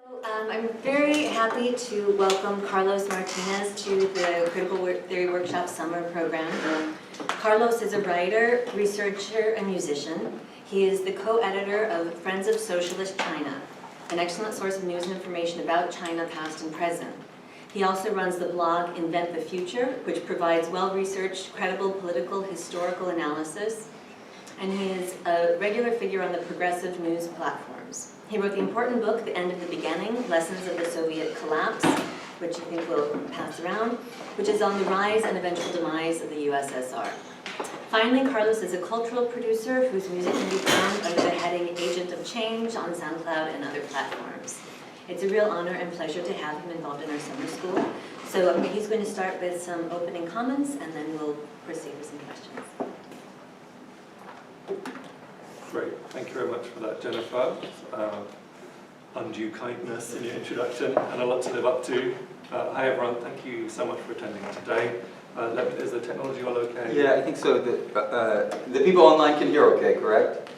I'm very happy to welcome Carlos Martinez to the Critical Theory Workshop Summer Program. Carlos is a writer, researcher, and musician. He is the co-editor of Friends of Socialist China, an excellent source of news and information about China past and present. He also runs the blog Invent the Future, which provides well-researched, credible political, historical analysis, and he is a regular figure on the progressive news platforms. He wrote the important book, The End of the Beginning, Lessons of the Soviet Collapse, which I think we'll pass around, which is on the rise and eventual demise of the USSR. Finally, Carlos is a cultural producer whose music can be found under the heading Agent of Change on SoundCloud and other platforms. It's a real honor and pleasure to have him involved in our summer school. So he's going to start with some opening comments, and then we'll proceed with some questions. Great, thank you very much for that, Jennifer. Undue kindness in your introduction, and a lot to live up to. Hi everyone, thank you so much for attending today. Is the technology all okay? Yeah, I think so. The people online can hear okay, correct?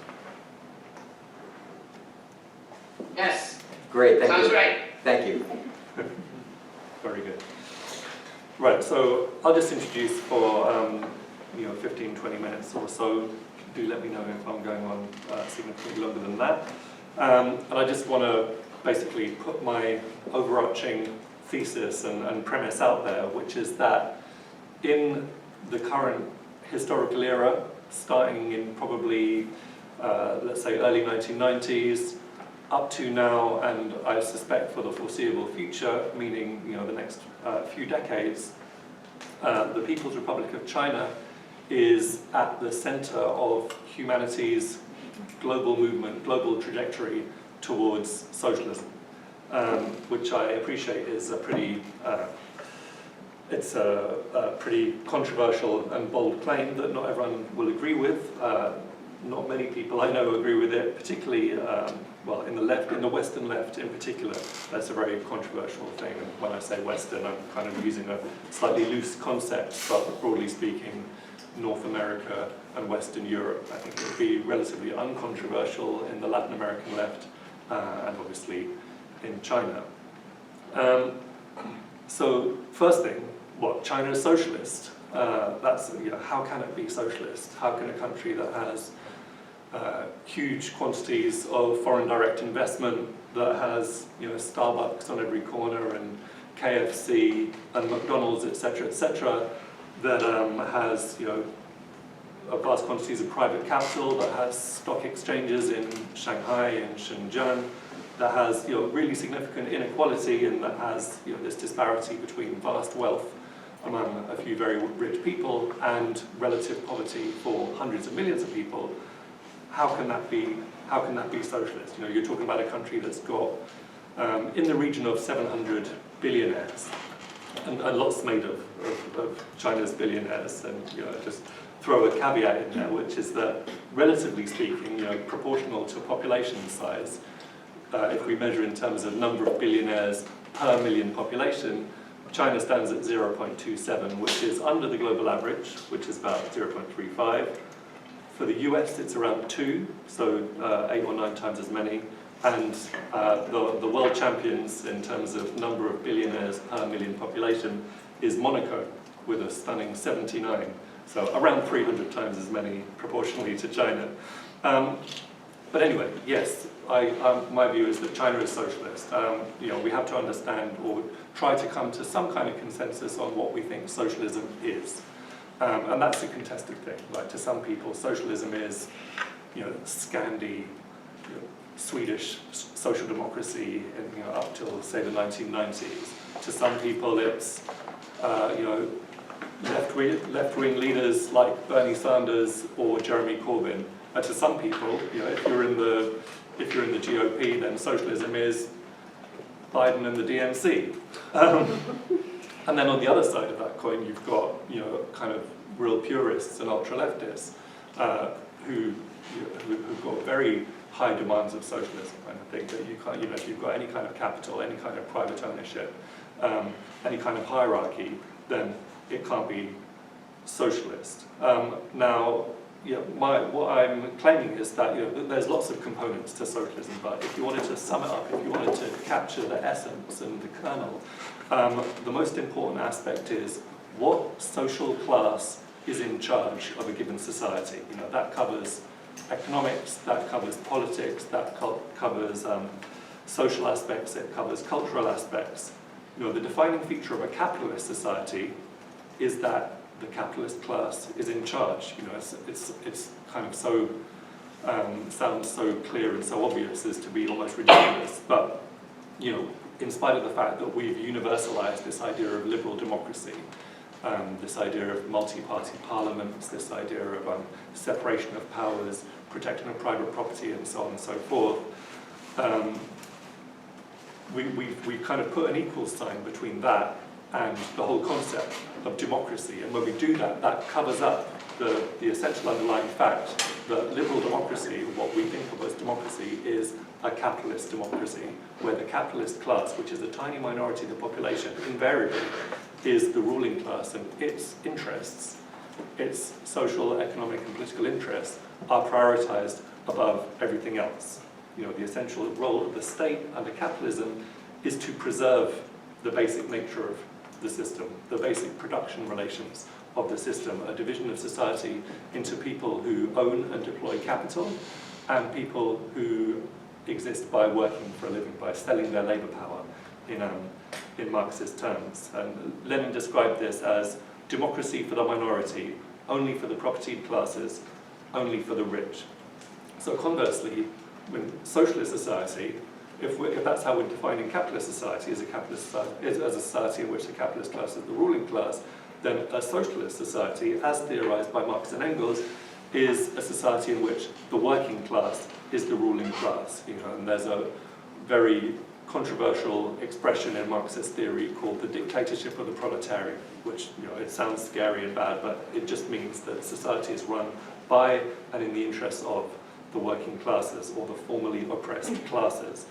Yes. Great, thank you. Sounds great. Thank you. Very good. Right, so I'll just introduce for 15-20 minutes or so. Do let me know if I'm going on significantly longer than that. And I just want to basically put my overarching thesis and premise out there, which is that in the current historical era, starting in probably, let's say, early 1990s, up to now, and I suspect for the foreseeable future, meaning the next few decades, the People's Republic of China is at the center of humanity's global movement, global trajectory towards socialism, which I appreciate is a pretty, it's a pretty controversial and bold claim that not everyone will agree with. Not many people I know agree with it, particularly, well, in the left, in the Western left in particular. That's a very controversial thing. And when I say Western, I'm kind of using a slightly loose concept, but broadly speaking, North America and Western Europe. I think it would be relatively uncontroversial in the Latin American left and obviously in China. So first thing, what, China is socialist. That's, how can it be socialist? How can a country that has huge quantities of foreign direct investment, that has Starbucks on every corner and KFC and McDonald's, etc., that has vast quantities of private capital, that has stock exchanges in Shanghai and Shenzhen, that has really significant inequality, and that has this disparity between vast wealth among a few very rich people and relative poverty for hundreds of millions of people. How can that be socialist? You're talking about a country that's got in the region of 700 billionaires. And lots made of China's billionaires, and just throw a caveat in there, which is that, relatively speaking, proportional to population size, if we measure in terms of number of billionaires per million population, China stands at 0.27, which is under the global average, which is about 0.35. For the US, it's around 2, so 8 or 9 times as many. And the world champions in terms of number of billionaires per million population is Monaco, with a stunning 79. So around 300 times as many proportionally to China. But anyway, yes, my view is that China is socialist. We have to understand or try to come to some kind of consensus on what we think socialism is. And that's a contested thing. Like, to some people, socialism is Scandi, Swedish social democracy up till, say, the 1990s. To some people, it's left-wing leaders like Bernie Sanders or Jeremy Corbyn. And to some people, if you're in the GOP, then socialism is Biden and the DNC. And then on the other side of that coin, you've got kind of real purists and ultra-leftists who've got very high demands of socialism, and I think that you can't, if you've got any kind of capital, any kind of private ownership, any kind of hierarchy, then it can't be socialist. Now, what I'm claiming is that there's lots of components to socialism, but if you wanted to sum it up, if you wanted to capture the essence and the kernel, the most important aspect is what social class is in charge of a given society. That covers economics, that covers politics, that covers social aspects, it covers cultural aspects. The defining feature of a capitalist society is that the capitalist class is in charge. It's kind of so sounds so clear and so obvious as to be almost ridiculous. But in spite of the fact that we've universalized this idea of liberal democracy, this idea of multi-party parliaments, this idea of separation of powers, protection of private property, and so on and so forth, we've kind of put an equal sign between that and the whole concept of democracy. And when we do that, that covers up the essential underlying fact that liberal democracy, what we think of as democracy, is a capitalist democracy, where the capitalist class, which is a tiny minority of the population, invariably is the ruling class, and its interests, its social, economic, and political interests, are prioritized above everything else. The essential role of the state under capitalism is to preserve the basic nature of the system, the basic production relations of the system, a division of society into people who own and deploy capital and people who exist by working for a living, by selling their labor power in Marxist terms. And Lenin described this as democracy for the minority, only for the propertied classes, only for the rich. So conversely, when socialist society, if that's how we're defining capitalist society as a society in which the capitalist class is the ruling class, then a socialist society, as theorized by Marx and Engels, is a society in which the working class is the ruling class. And there's a very controversial expression in Marxist theory called the dictatorship of the proletariat, which it sounds scary and bad, but it just means that society is run by and in the interests of the working classes, or the formerly oppressed classes.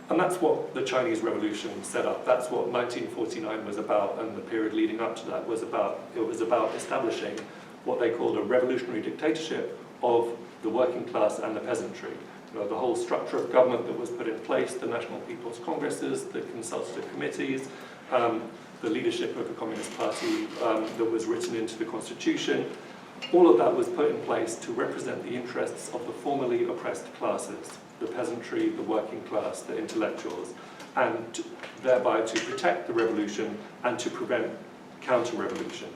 And that's what the Chinese Revolution set up. That's what 1949 was about, and the period leading up to that was about. It was about establishing what they called a revolutionary dictatorship of the working class and the peasantry. The whole structure of government that was put in place, the National People's Congresses, the consultative committees, the leadership of the Communist Party that was written into the Constitution, all of that was put in place to represent the interests of the formerly oppressed classes, the peasantry, the working class, the intellectuals, and thereby to protect the revolution and to prevent counter-revolution.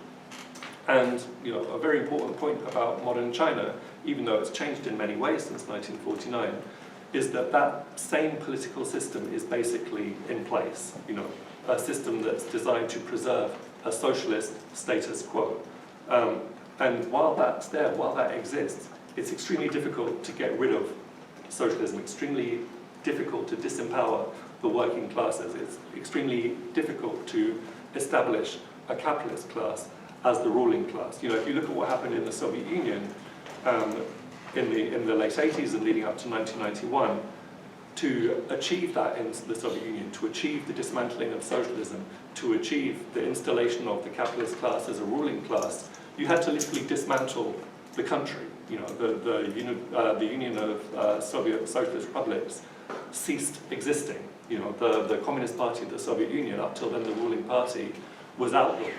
And a very important point about modern China, even though it's changed in many ways since 1949, is that that same political system is basically in place. A system that's designed to preserve a socialist status quo. And while that's there, while that exists, it's extremely difficult to get rid of socialism, extremely difficult to disempower the working classes. It's extremely difficult to establish a capitalist class as the ruling class. If you look at what happened in the Soviet Union in the late 80s and leading up to 1991, to achieve that in the Soviet Union, to achieve the dismantling of socialism, to achieve the installation of the capitalist class as a ruling class, you had to literally dismantle the country. The Union of Soviet Socialist Republics ceased existing. The Communist Party of the Soviet Union, up till then the ruling party, was outlawed.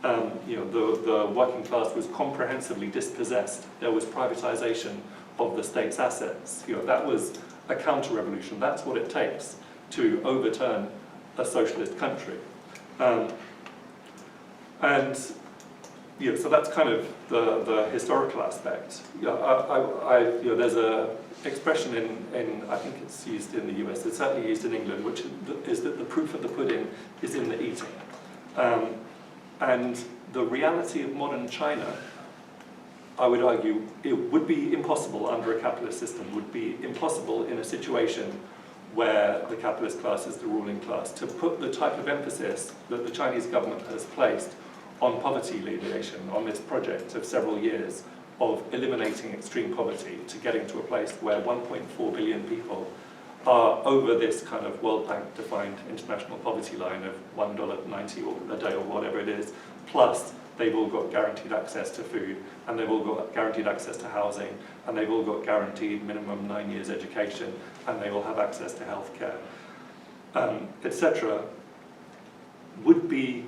The working class was comprehensively dispossessed. There was privatization of the state's assets. That was a counter-revolution. That's what it takes to overturn a socialist country. So that's kind of the historical aspect. There's a expression in I think it's used in the US, it's certainly used in England, which is that the proof of the pudding is in the eating. And the reality of modern China, I would argue, it would be impossible under a capitalist system, would be impossible in a situation where the capitalist class is the ruling class, to put the type of emphasis that the Chinese government has placed on poverty alleviation, on this project of several years of eliminating extreme poverty, to getting to a place where 1.4 billion people are over this kind of World Bank-defined international poverty line of $1.90 a day or whatever it is, plus they've all got guaranteed access to food, and they've all got guaranteed access to housing, and they've all got guaranteed minimum 9 years education, and they all have access to healthcare, etc., would be,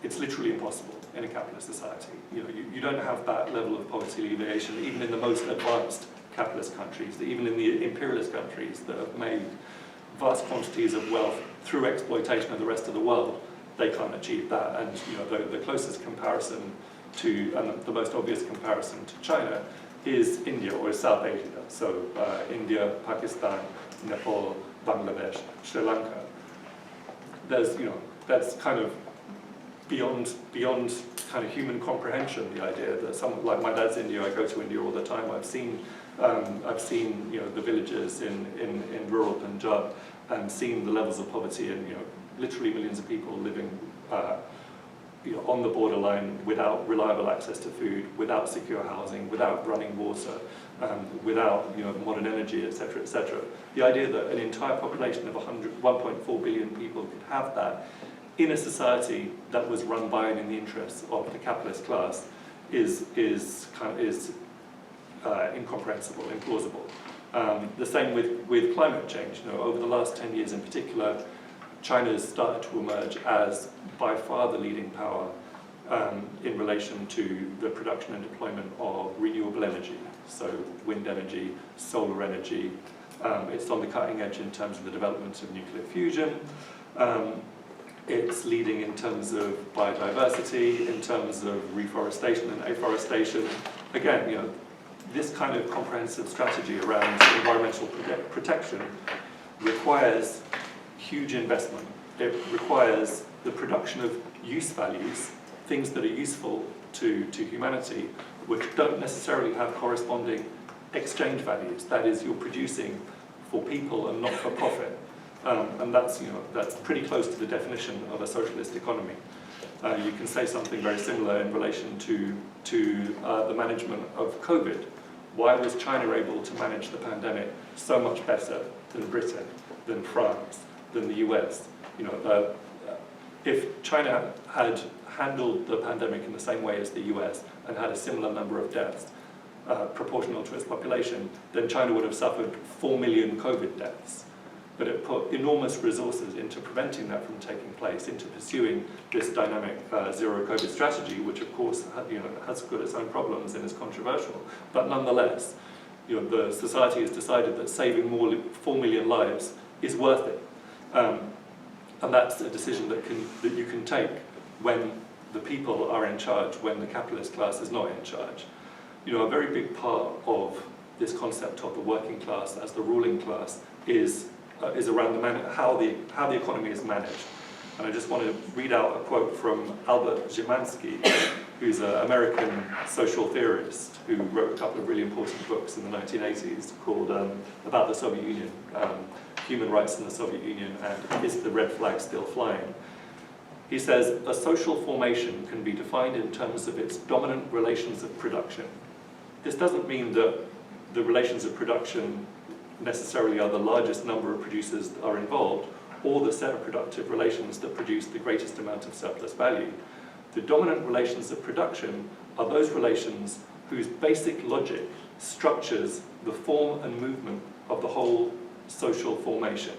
it's literally impossible in a capitalist society. You don't have that level of poverty alleviation, even in the most advanced capitalist countries, even in the imperialist countries that have made vast quantities of wealth through exploitation of the rest of the world. They can't achieve that, and the closest comparison to, and the most obvious comparison to China is India or South Asia. So India, Pakistan, Nepal, Bangladesh, Sri Lanka. There's, that's kind of beyond kind of human comprehension. The idea that someone like my dad's India, I go to India all the time. I've seen the villages in rural Punjab and seen the levels of poverty and literally millions of people living on the borderline without reliable access to food, without secure housing, without running water, without modern energy, etc., etc. The idea that an entire population of 1.4 billion people could have that in a society that was run by and in the interests of the capitalist class is incomprehensible, implausible. The same with climate change. Over the last 10 years in particular, China has started to emerge as by far the leading power in relation to the production and deployment of renewable energy, so wind energy, solar energy. It's on the cutting edge in terms of the development of nuclear fusion. It's leading in terms of biodiversity, in terms of reforestation and afforestation. Again, this kind of comprehensive strategy around environmental protection requires huge investment. It requires the production of use values, things that are useful to humanity, which don't necessarily have corresponding exchange values. That is, you're producing for people and not for profit. And that's pretty close to the definition of a socialist economy. You can say something very similar in relation to the management of COVID. Why was China able to manage the pandemic so much better than Britain, than France, than the US? If China had handled the pandemic in the same way as the US and had a similar number of deaths proportional to its population, then China would have suffered 4 million COVID deaths. But it put enormous resources into preventing that from taking place, into pursuing this dynamic zero COVID strategy, which of course has got its own problems and is controversial. But nonetheless, the society has decided that saving 4 million lives is worth it. And that's a decision that you can take when the people are in charge, when the capitalist class is not in charge. A very big part of this concept of the working class as the ruling class is around how the economy is managed. And I just want to read out a quote from Albert Zimansky, who's an American social theorist who wrote a couple of really important books in the 1980s called about the Soviet Union, Human Rights in the Soviet Union and Is the Red Flag Still Flying? He says, a social formation can be defined in terms of its dominant relations of production. This doesn't mean that the relations of production necessarily are the largest number of producers that are involved, or the set of productive relations that produce the greatest amount of surplus value. The dominant relations of production are those relations whose basic logic structures the form and movement of the whole social formation.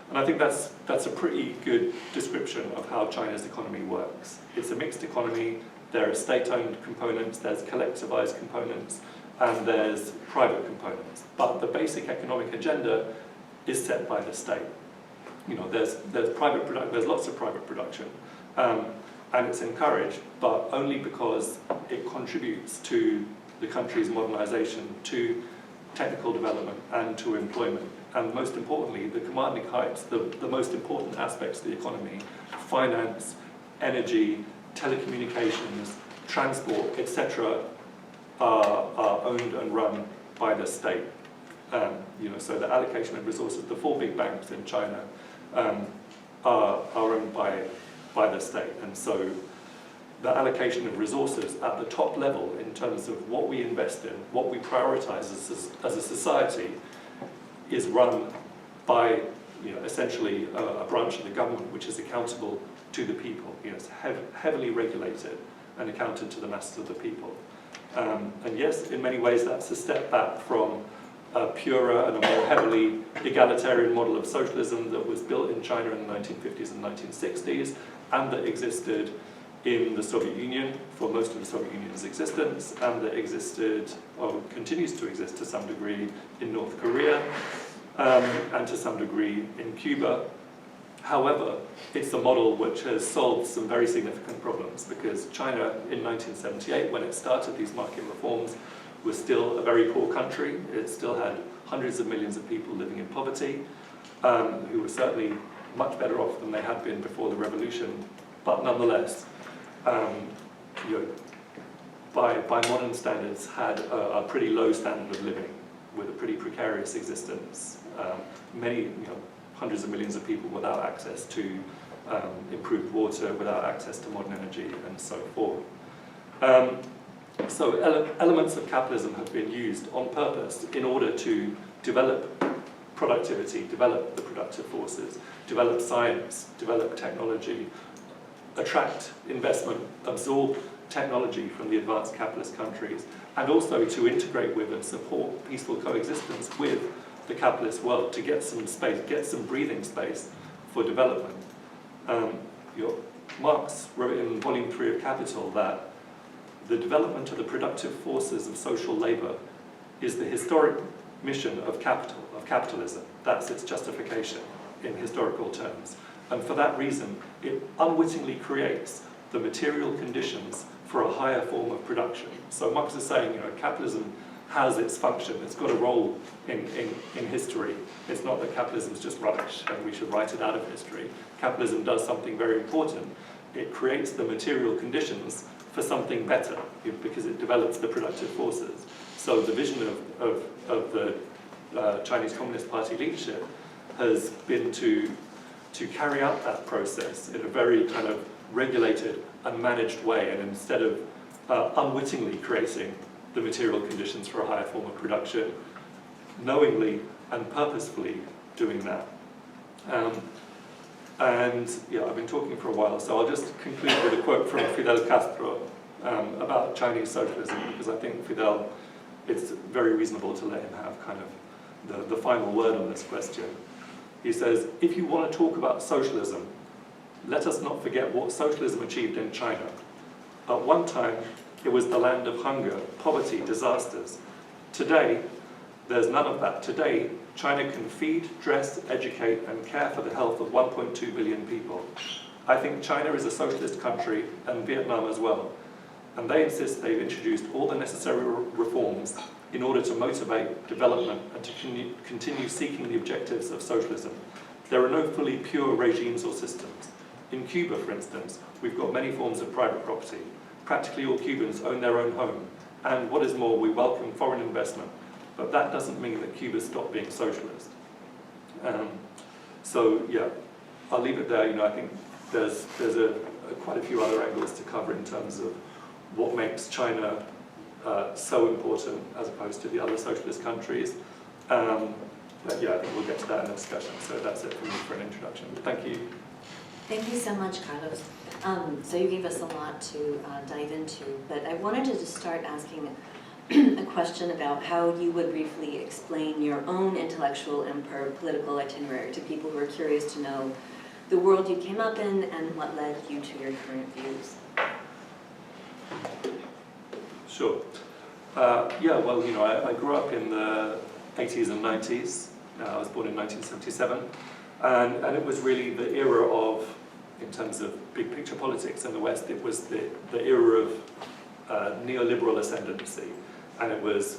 And I think that's a pretty good description of how China's economy works. It's a mixed economy. There are state-owned components, there's collectivized components, and there's private components. But the basic economic agenda is set by the state. There's lots of private production, and it's encouraged, but only because it contributes to the country's modernization, to technical development, and to employment. And most importantly, the commanding heights, the most important aspects of the economy, finance, energy, telecommunications, transport, etc., are owned and run by the state. So the allocation of resources, the 4 big banks in China are owned by the state. And so the allocation of resources at the top level in terms of what we invest in, what we prioritize as a society, is run by essentially a branch of the government which is accountable to the people. It's heavily regulated. and accountant to the masses of the people. And yes, in many ways that's a step back from a purer and a more heavily egalitarian model of socialism that was built in China in the 1950s and 1960s, and that existed in the Soviet Union for most of the Soviet Union's existence, and that existed, or continues to exist to some degree, in North Korea, and to some degree in Cuba. However, it's a model which has solved some very significant problems, because China in 1978, when it started these market reforms, was still a very poor country. It still had hundreds of millions of people living in poverty, who were certainly much better off than they had been before the revolution, but nonetheless, by modern standards, had a pretty low standard of living with a pretty precarious existence. Many, hundreds of millions of people without access to improved water, without access to modern energy, and so forth. So elements of capitalism have been used on purpose in order to develop productivity, develop the productive forces, develop science, develop technology, attract investment, absorb technology from the advanced capitalist countries, and also to integrate with and support peaceful coexistence with the capitalist world, to get some space, get some breathing space for development. Marx wrote in Volume 3 of Capital that the development of the productive forces of social labor is the historic mission of capitalism. That's its justification in historical terms. And for that reason, it unwittingly creates the material conditions for a higher form of production. So Marx is saying, capitalism has its function, it's got a role in history. It's not that capitalism is just rubbish and we should write it out of history. Capitalism does something very important. It creates the material conditions for something better, because it develops the productive forces. So the vision of the Chinese Communist Party leadership has been to carry out that process in a very kind of regulated and managed way, and instead of unwittingly creating the material conditions for a higher form of production, knowingly and purposefully doing that. I've been talking for a while, so I'll just conclude with a quote from Fidel Castro about Chinese socialism, because I think Fidel, it's very reasonable to let him have kind of the final word on this question. He says, if you want to talk about socialism, let us not forget what socialism achieved in China. At one time, it was the land of hunger, poverty, disasters. Today, there's none of that. Today, China can feed, dress, educate, and care for the health of 1.2 billion people. I think China is a socialist country, and Vietnam as well. And they insist they've introduced all the necessary reforms in order to motivate development and to continue seeking the objectives of socialism. There are no fully pure regimes or systems. In Cuba, for instance, we've got many forms of private property. Practically all Cubans own their own home. And what is more, we welcome foreign investment. But that doesn't mean that Cuba stopped being socialist. I'll leave it there. I think there's quite a few other angles to cover in terms of what makes China so important as opposed to the other socialist countries. I think we'll get to that in the discussion. So that's it from me for an introduction. Thank you. Thank you so much, Carlos. So you gave us a lot to dive into, but I wanted to just start asking a question about how you would briefly explain your own intellectual and political itinerary to people who are curious to know the world you came up in and what led you to your current views. Sure. I grew up in the 80s and 90s. I was born in 1977. And it was really the era of, in terms of big picture politics in the West, it was the era of neoliberal ascendancy. And it was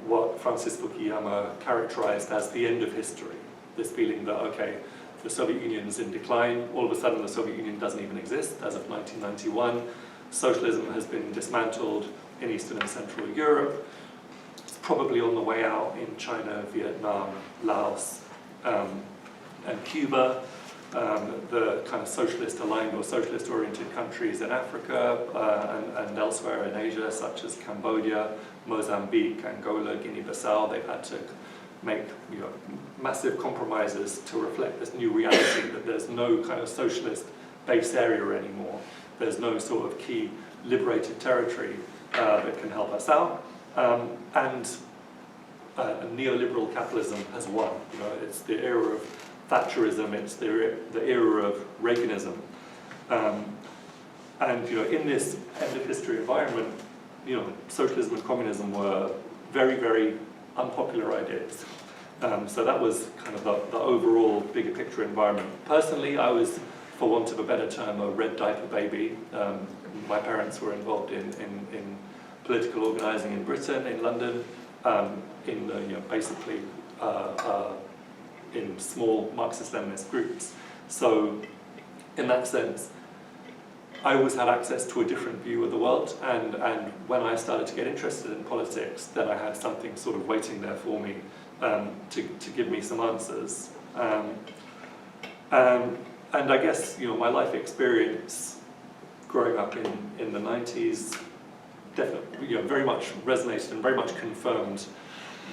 what Francis Fukuyama characterized as the end of history. This feeling that, okay, the Soviet Union's in decline, all of a sudden the Soviet Union doesn't even exist as of 1991. Socialism has been dismantled in Eastern and Central Europe. It's probably on the way out in China, Vietnam, Laos, and Cuba. The kind of socialist-aligned or socialist-oriented countries in Africa and elsewhere in Asia, such as Cambodia, Mozambique, Angola, Guinea-Bissau, they've had to make massive compromises to reflect this new reality that there's no kind of socialist base area anymore. There's no sort of key liberated territory that can help us out, and neoliberal capitalism has won. You know, it's the era of Thatcherism, it's the era of Reaganism, and you know, in this end of history environment, you know, socialism and communism were very, very unpopular ideas. So that was kind of the overall bigger picture environment. Personally, I was, for want of a better term, a red diaper baby. My parents were involved in political organising in Britain, in London, in you know, basically in small Marxist-Leninist groups. So in that sense, I always had access to a different view of the world, and when I started to get interested in politics, then I had something sort of waiting there for me to give me some answers. And I guess, you know, my life experience growing up in the 90s definitely, you know, very much resonated and very much confirmed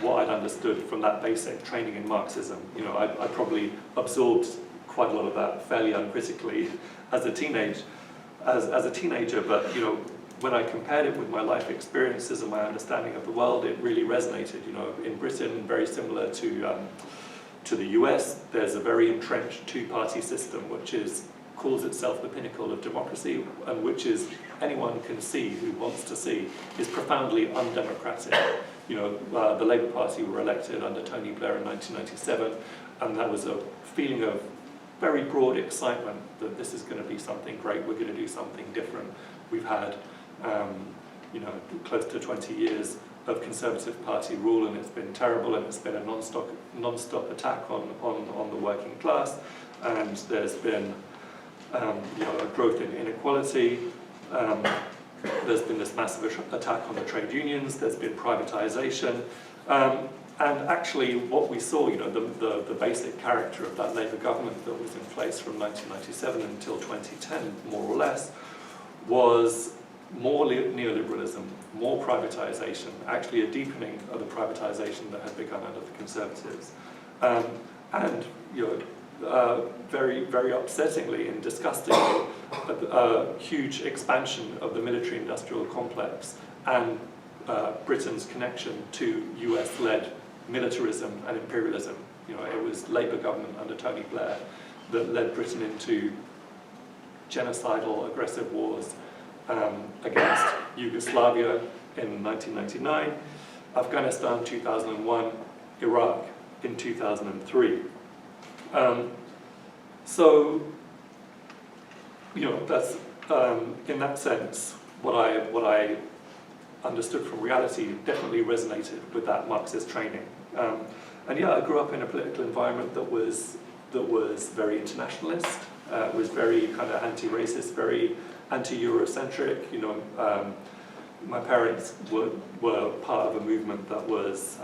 what I'd understood from that basic training in Marxism. You know, I probably absorbed quite a lot of that fairly uncritically as a teenager, but you know, when I compared it with my life experiences and my understanding of the world, it really resonated. You know, in Britain, very similar to the US, there's a very entrenched two-party system which calls itself the pinnacle of democracy, and which is, anyone can see who wants to see, is profoundly undemocratic. You know, the Labour Party were elected under Tony Blair in 1997, and that was a feeling of very broad excitement that this is going to be something great, we're going to do something different. We've had, you know, close to 20 years of Conservative Party rule, and it's been terrible, and it's been a non-stop attack on the working class, and there's been you know, a growth in inequality. There's been this massive attack on the trade unions. There's been privatization, and actually, what we saw, you know, the basic character of that Labour government that was in place from 1997 until 2010, more or less, was more neoliberalism, more privatization, actually a deepening of the privatization that had begun under the Conservatives, and you know, very, very upsettingly and disgustingly, a huge expansion of the military-industrial complex and Britain's connection to US-led militarism and imperialism. You know, it was Labour government under Tony Blair that led Britain into genocidal, aggressive wars against Yugoslavia in 1999, Afghanistan 2001, Iraq in 2003. So, you know, that's in that sense what I understood from reality definitely resonated with that Marxist training. And yeah, I grew up in a political environment that was very internationalist. It was very kind of anti-racist, very anti-Eurocentric. You know, my parents were part of a movement that was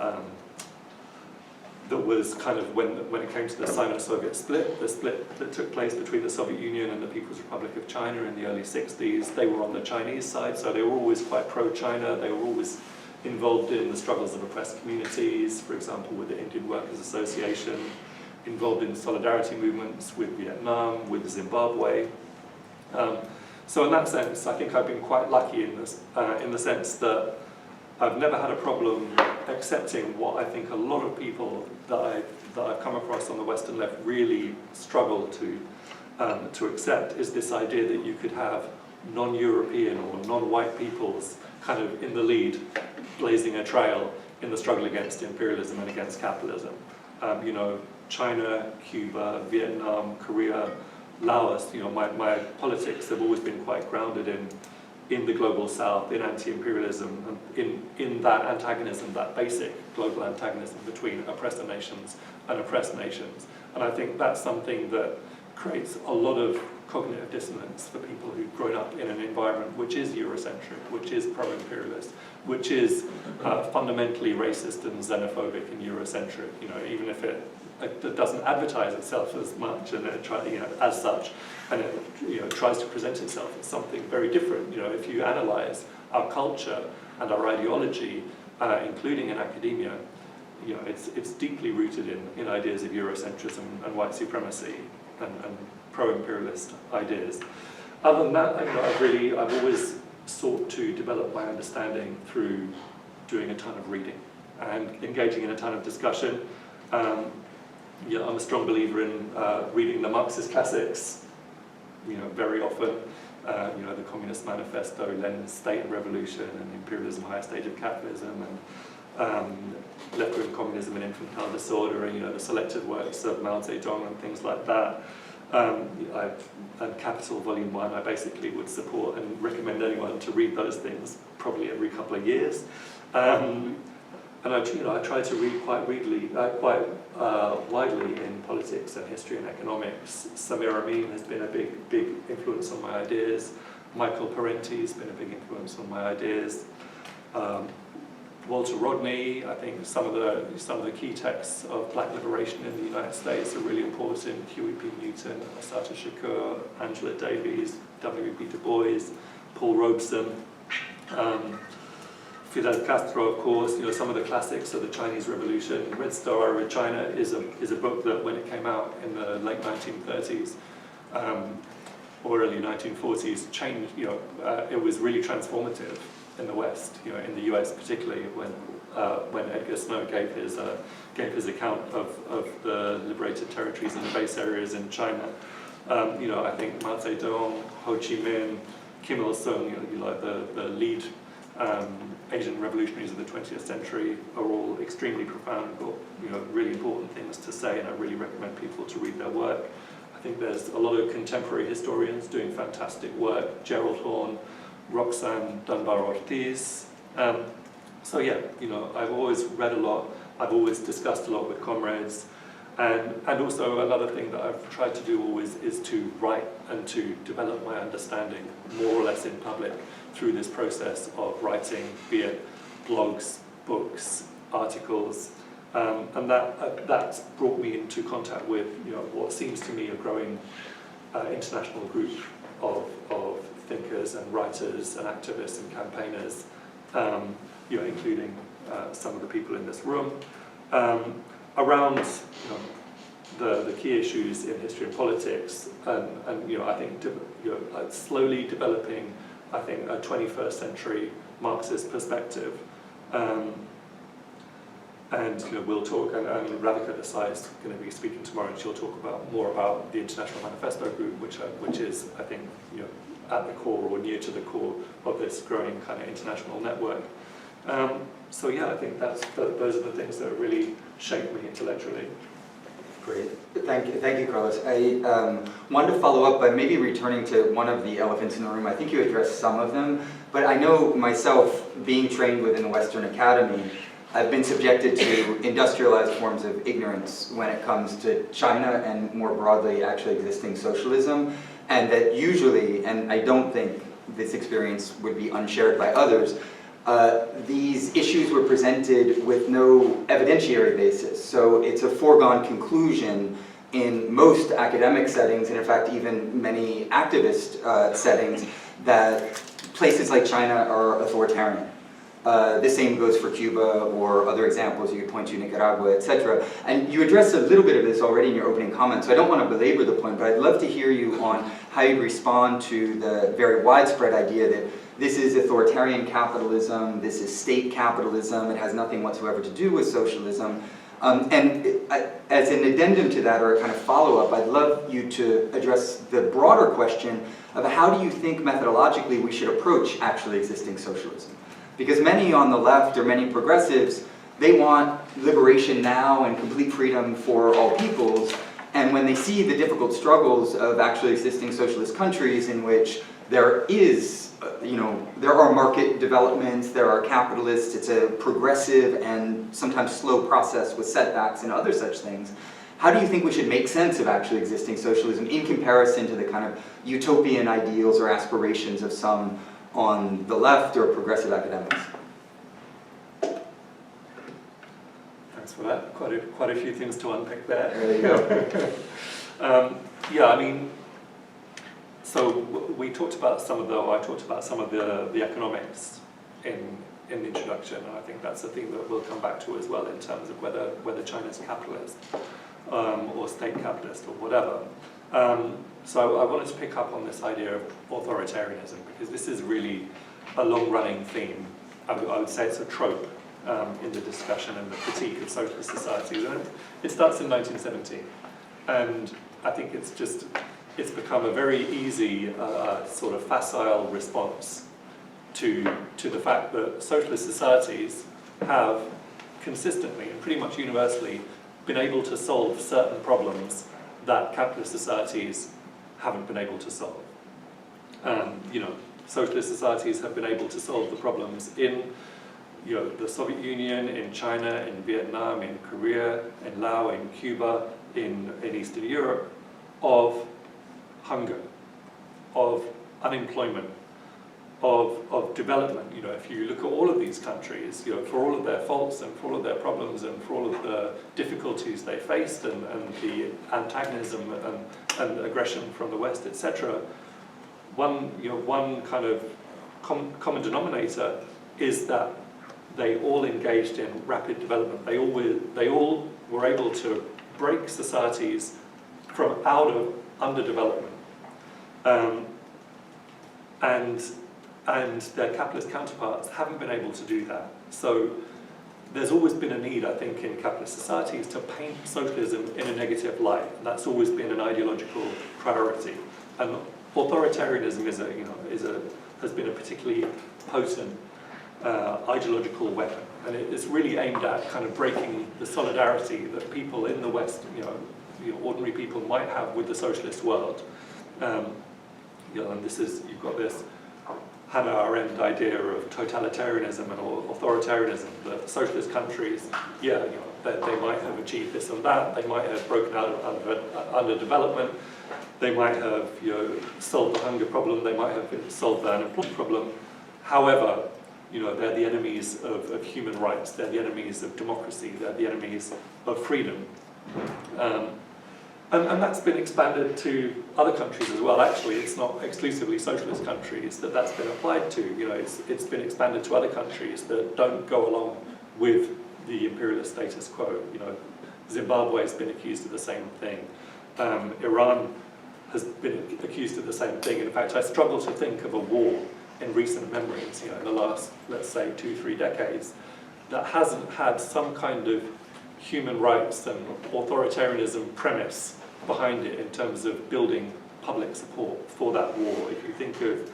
kind of, when it came to the Sino-Soviet split, the split that took place between the Soviet Union and the People's Republic of China in the early 60s, they were on the Chinese side, so they were always quite pro-China. They were always involved in the struggles of oppressed communities, for example, with the Indian Workers Association, involved in solidarity movements with Vietnam, with Zimbabwe. So in that sense, I think I've been quite lucky in the sense that I've never had a problem accepting what I think a lot of people that I've come across on the Western left really struggle to accept, is this idea that you could have non-European or non-white peoples kind of in the lead, blazing a trail in the struggle against imperialism and against capitalism. You know, China, Cuba, Vietnam, Korea, Laos, you know, my politics have always been quite grounded in the global south, in anti-imperialism, and in that antagonism, that basic global antagonism between oppressor nations and oppressed nations. And I think that's something that creates a lot of cognitive dissonance for people who've grown up in an environment which is Eurocentric, which is pro-imperialist, which is fundamentally racist and xenophobic and Eurocentric, you know, even if it doesn't advertise itself as much and as such, and it, you know, tries to present itself as something very different. You know, if you analyze our culture and our ideology, including in academia, you know, it's deeply rooted in ideas of Eurocentrism and white supremacy and pro-imperialist ideas. Other than that, you know, I've always sought to develop my understanding through doing a ton of reading and engaging in a ton of discussion. Yeah, I'm a strong believer in reading the Marxist classics, very often. The Communist Manifesto, Lenin's State and Revolution, and Imperialism, Higher Stage of Capitalism, and Left-wing Communism and Infantile Disorder, and the selected works of Mao Zedong and things like that. And Capital Volume 1, I basically would support and recommend anyone to read those things probably every couple of years. And I try to read quite widely in politics and history and economics. Samir Amin has been a big influence on my ideas. Michael Parenti has been a big influence on my ideas. Walter Rodney, I think some of the key texts of Black liberation in the United States are really important. Huey P. Newton, Assata Shakur, Angela Davies, W.B. Du Bois, Paul Robeson. Fidel Castro, of course, some of the classics of the Chinese Revolution. Red Star Over China is a book that, when it came out in the late 1930s or early 1940s, changed. It was really transformative in the West. In the US particularly, when Edgar Snow gave his account of the liberated territories and the base areas in China. I think Mao Zedong, Ho Chi Minh, Kim Il Sung, the lead Asian revolutionaries of the 20th century are all extremely profound, got really important things to say, and I really recommend people to read their work. I think there's a lot of contemporary historians doing fantastic work. Gerald Horne, Roxanne Dunbar-Ortiz. So yeah, I've always read a lot. I've always discussed a lot with comrades. And also another thing that I've tried to do always is to write and to develop my understanding more or less in public through this process of writing, be it blogs, books, articles, and that's brought me into contact with what seems to me a growing international group of thinkers and writers and activists and campaigners, including some of the people in this room. Around the key issues in history and politics, and I think slowly developing, I think, a 21st century Marxist perspective, and we'll talk. And Radhika Desai is going to be speaking tomorrow, and she'll talk more about the International Manifesto Group, which is, I think, at the core or near to the core of this growing kind of international network. So yeah, I think those are the things that really shaped me intellectually. Great. Thank you, Carlos. I wanted to follow up by maybe returning to one of the elephants in the room. I think you addressed some of them, but I know myself, being trained within the Western Academy, I've been subjected to industrialized forms of ignorance when it comes to China and more broadly actually existing socialism, and that usually, and I don't think this experience would be unshared by others, these issues were presented with no evidentiary basis. So it's a foregone conclusion in most academic settings, and in fact even many activist settings, that places like China are authoritarian. The same goes for Cuba or other examples you could point to, Nicaragua, etc. And you addressed a little bit of this already in your opening comments, so I don't want to belabor the point, but I'd love to hear you on how you respond to the very widespread idea that this is authoritarian capitalism, this is state capitalism, it has nothing whatsoever to do with socialism. As an addendum to that, or a kind of follow-up, I'd love you to address the broader question of how do you think methodologically we should approach actually existing socialism? Because many on the left, or many progressives, they want liberation now and complete freedom for all peoples, and when they see the difficult struggles of actually existing socialist countries in which there is there are market developments, there are capitalists, it's a progressive and sometimes slow process with setbacks and other such things. How do you think we should make sense of actually existing socialism in comparison to the kind of utopian ideals or aspirations of some on the left or progressive academics? Thanks for that. Quite a few things to unpick there. There you go. Yeah, I mean, so I talked about some of the economics in the introduction, and I think that's a thing that we'll come back to as well in terms of whether China's capitalist or state capitalist or whatever. So I wanted to pick up on this idea of authoritarianism, because this is really a long-running theme. I would say it's a trope in the discussion and the critique of socialist societies. And it starts in 1917, and I think it's become a very easy sort of facile response to the fact that socialist societies have consistently and pretty much universally been able to solve certain problems that capitalist societies haven't been able to solve. Socialist societies have been able to solve the problems in the Soviet Union, in China, in Vietnam, in Korea, in Laos, in Cuba, in Eastern Europe, of hunger, of unemployment, of development. If you look at all of these countries, for all of their faults and for all of their problems and for all of the difficulties they faced and the antagonism and aggression from the West, etc., one kind of common denominator is that they all engaged in rapid development. They all were able to break societies from out of underdevelopment, and their capitalist counterparts haven't been able to do that. So there's always been a need, I think, in capitalist societies to paint socialism in a negative light. And that's always been an ideological priority. And authoritarianism has been a particularly potent ideological weapon, and it's really aimed at kind of breaking the solidarity that people in the West, ordinary people might have with the socialist world. And you've got this Hannah Arendt idea of totalitarianism and authoritarianism. That socialist countries, they might have achieved this and that. They might have broken out of underdevelopment. They might have solved the hunger problem. They might have solved the unemployment problem. However, they're the enemies of human rights. They're the enemies of democracy. They're the enemies of freedom. And that's been expanded to other countries as well. Actually, it's not exclusively socialist countries that's been applied to. It's been expanded to other countries that don't go along with the imperialist status quo. Zimbabwe has been accused of the same thing. Iran has been accused of the same thing. In fact, I struggle to think of a war in recent memories, in the last, let's say, 2-3 decades, that hasn't had some kind of human rights and authoritarianism premise behind it in terms of building public support for that war. If you think of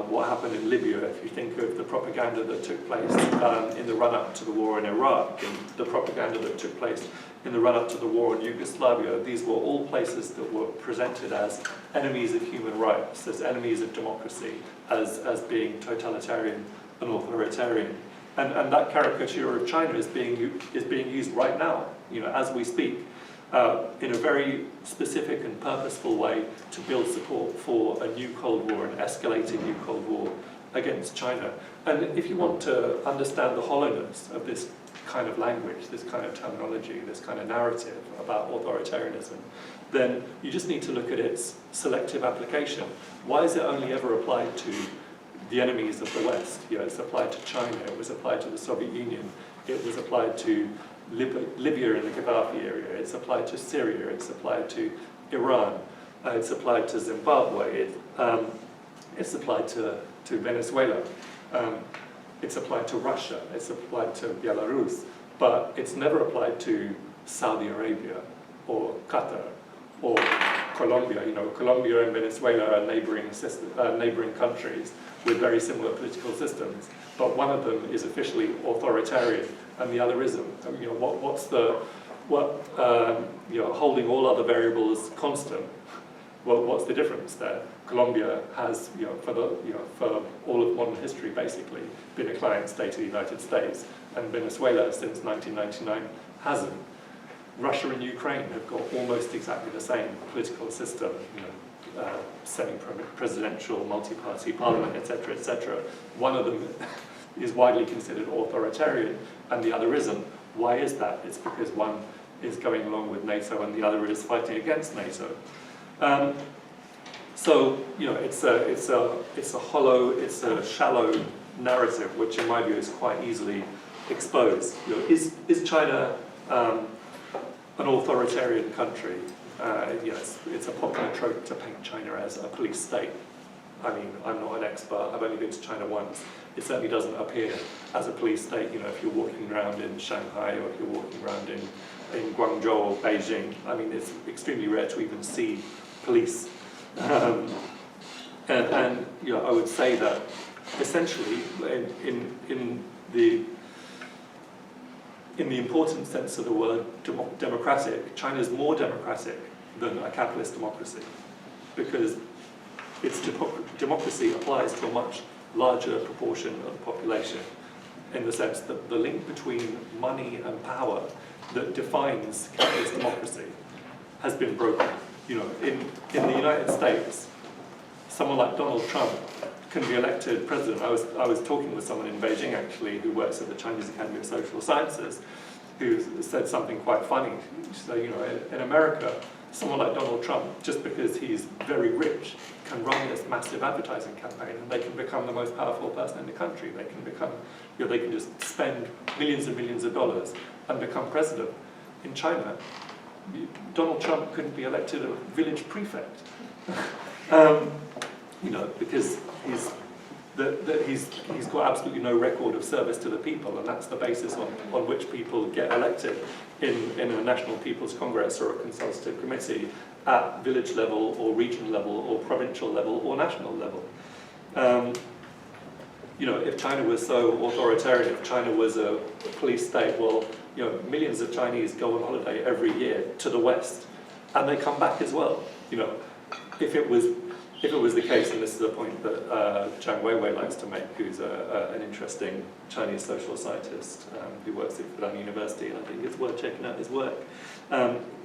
what happened in Libya, if you think of the propaganda that took place in the run-up to the war in Iraq, and the propaganda that took place in the run-up to the war in Yugoslavia, these were all places that were presented as enemies of human rights, as enemies of democracy, as being totalitarian and authoritarian. And that caricature of China is being used right now, as we speak, in a very specific and purposeful way to build support for a new Cold War, an escalating new Cold War against China. And if you want to understand the hollowness of this kind of language, this kind of terminology, this kind of narrative about authoritarianism, then you just need to look at its selective application. Why is it only ever applied to the enemies of the West? It's applied to China, it was applied to the Soviet Union, it was applied to Libya in the Gaddafi area, it's applied to Syria, it's applied to Iran, it's applied to Zimbabwe, it's applied to Venezuela, it's applied to Russia, it's applied to Belarus, but it's never applied to Saudi Arabia or Qatar or Colombia. Colombia and Venezuela are neighboring countries with very similar political systems, but one of them is officially authoritarian and the other isn't. Holding all other variables constant, well, what's the difference there? Colombia has, for all of modern history, basically, been a client state of the United States, and Venezuela, since 1999, hasn't. Russia and Ukraine have got almost exactly the same political system, semi-presidential, multi-party parliament, etc., etc. One of them is widely considered authoritarian, and the other isn't. Why is that? It's because one is going along with NATO, and the other is fighting against NATO. So it's a hollow, it's a shallow narrative, which in my view is quite easily exposed. Is China an authoritarian country? Yes, it's a popular trope to paint China as a police state. I mean, I'm not an expert, I've only been to China once. It certainly doesn't appear as a police state, if you're walking around in Shanghai or if you're walking around in Guangzhou or Beijing. I mean, it's extremely rare to even see police. And I would say that essentially in the important sense of the word democratic, China is more democratic than a capitalist democracy, because its democracy applies to a much larger proportion of the population, in the sense that the link between money and power that defines capitalist democracy has been broken. In the United States, someone like Donald Trump can be elected president. I was talking with someone in Beijing actually who works at the Chinese Academy of Social Sciences, who said something quite funny. So, in America, someone like Donald Trump, just because he's very rich, can run this massive advertising campaign, and they can become the most powerful person in the country. They can become, they can just spend millions and millions of dollars and become president. In China, Donald Trump couldn't be elected a village prefect, because he's got absolutely no record of service to the people, and that's the basis on which people get elected in a National People's Congress or a consultative committee at village level or regional level or provincial level or national level. If China was so authoritarian, if China was a police state, well, millions of Chinese go on holiday every year to the West, and they come back as well. If it was the case, and this is a point that Zhang Weiwei likes to make, who's an interesting Chinese social scientist who works at Fudan University, and I think it's worth checking out his work.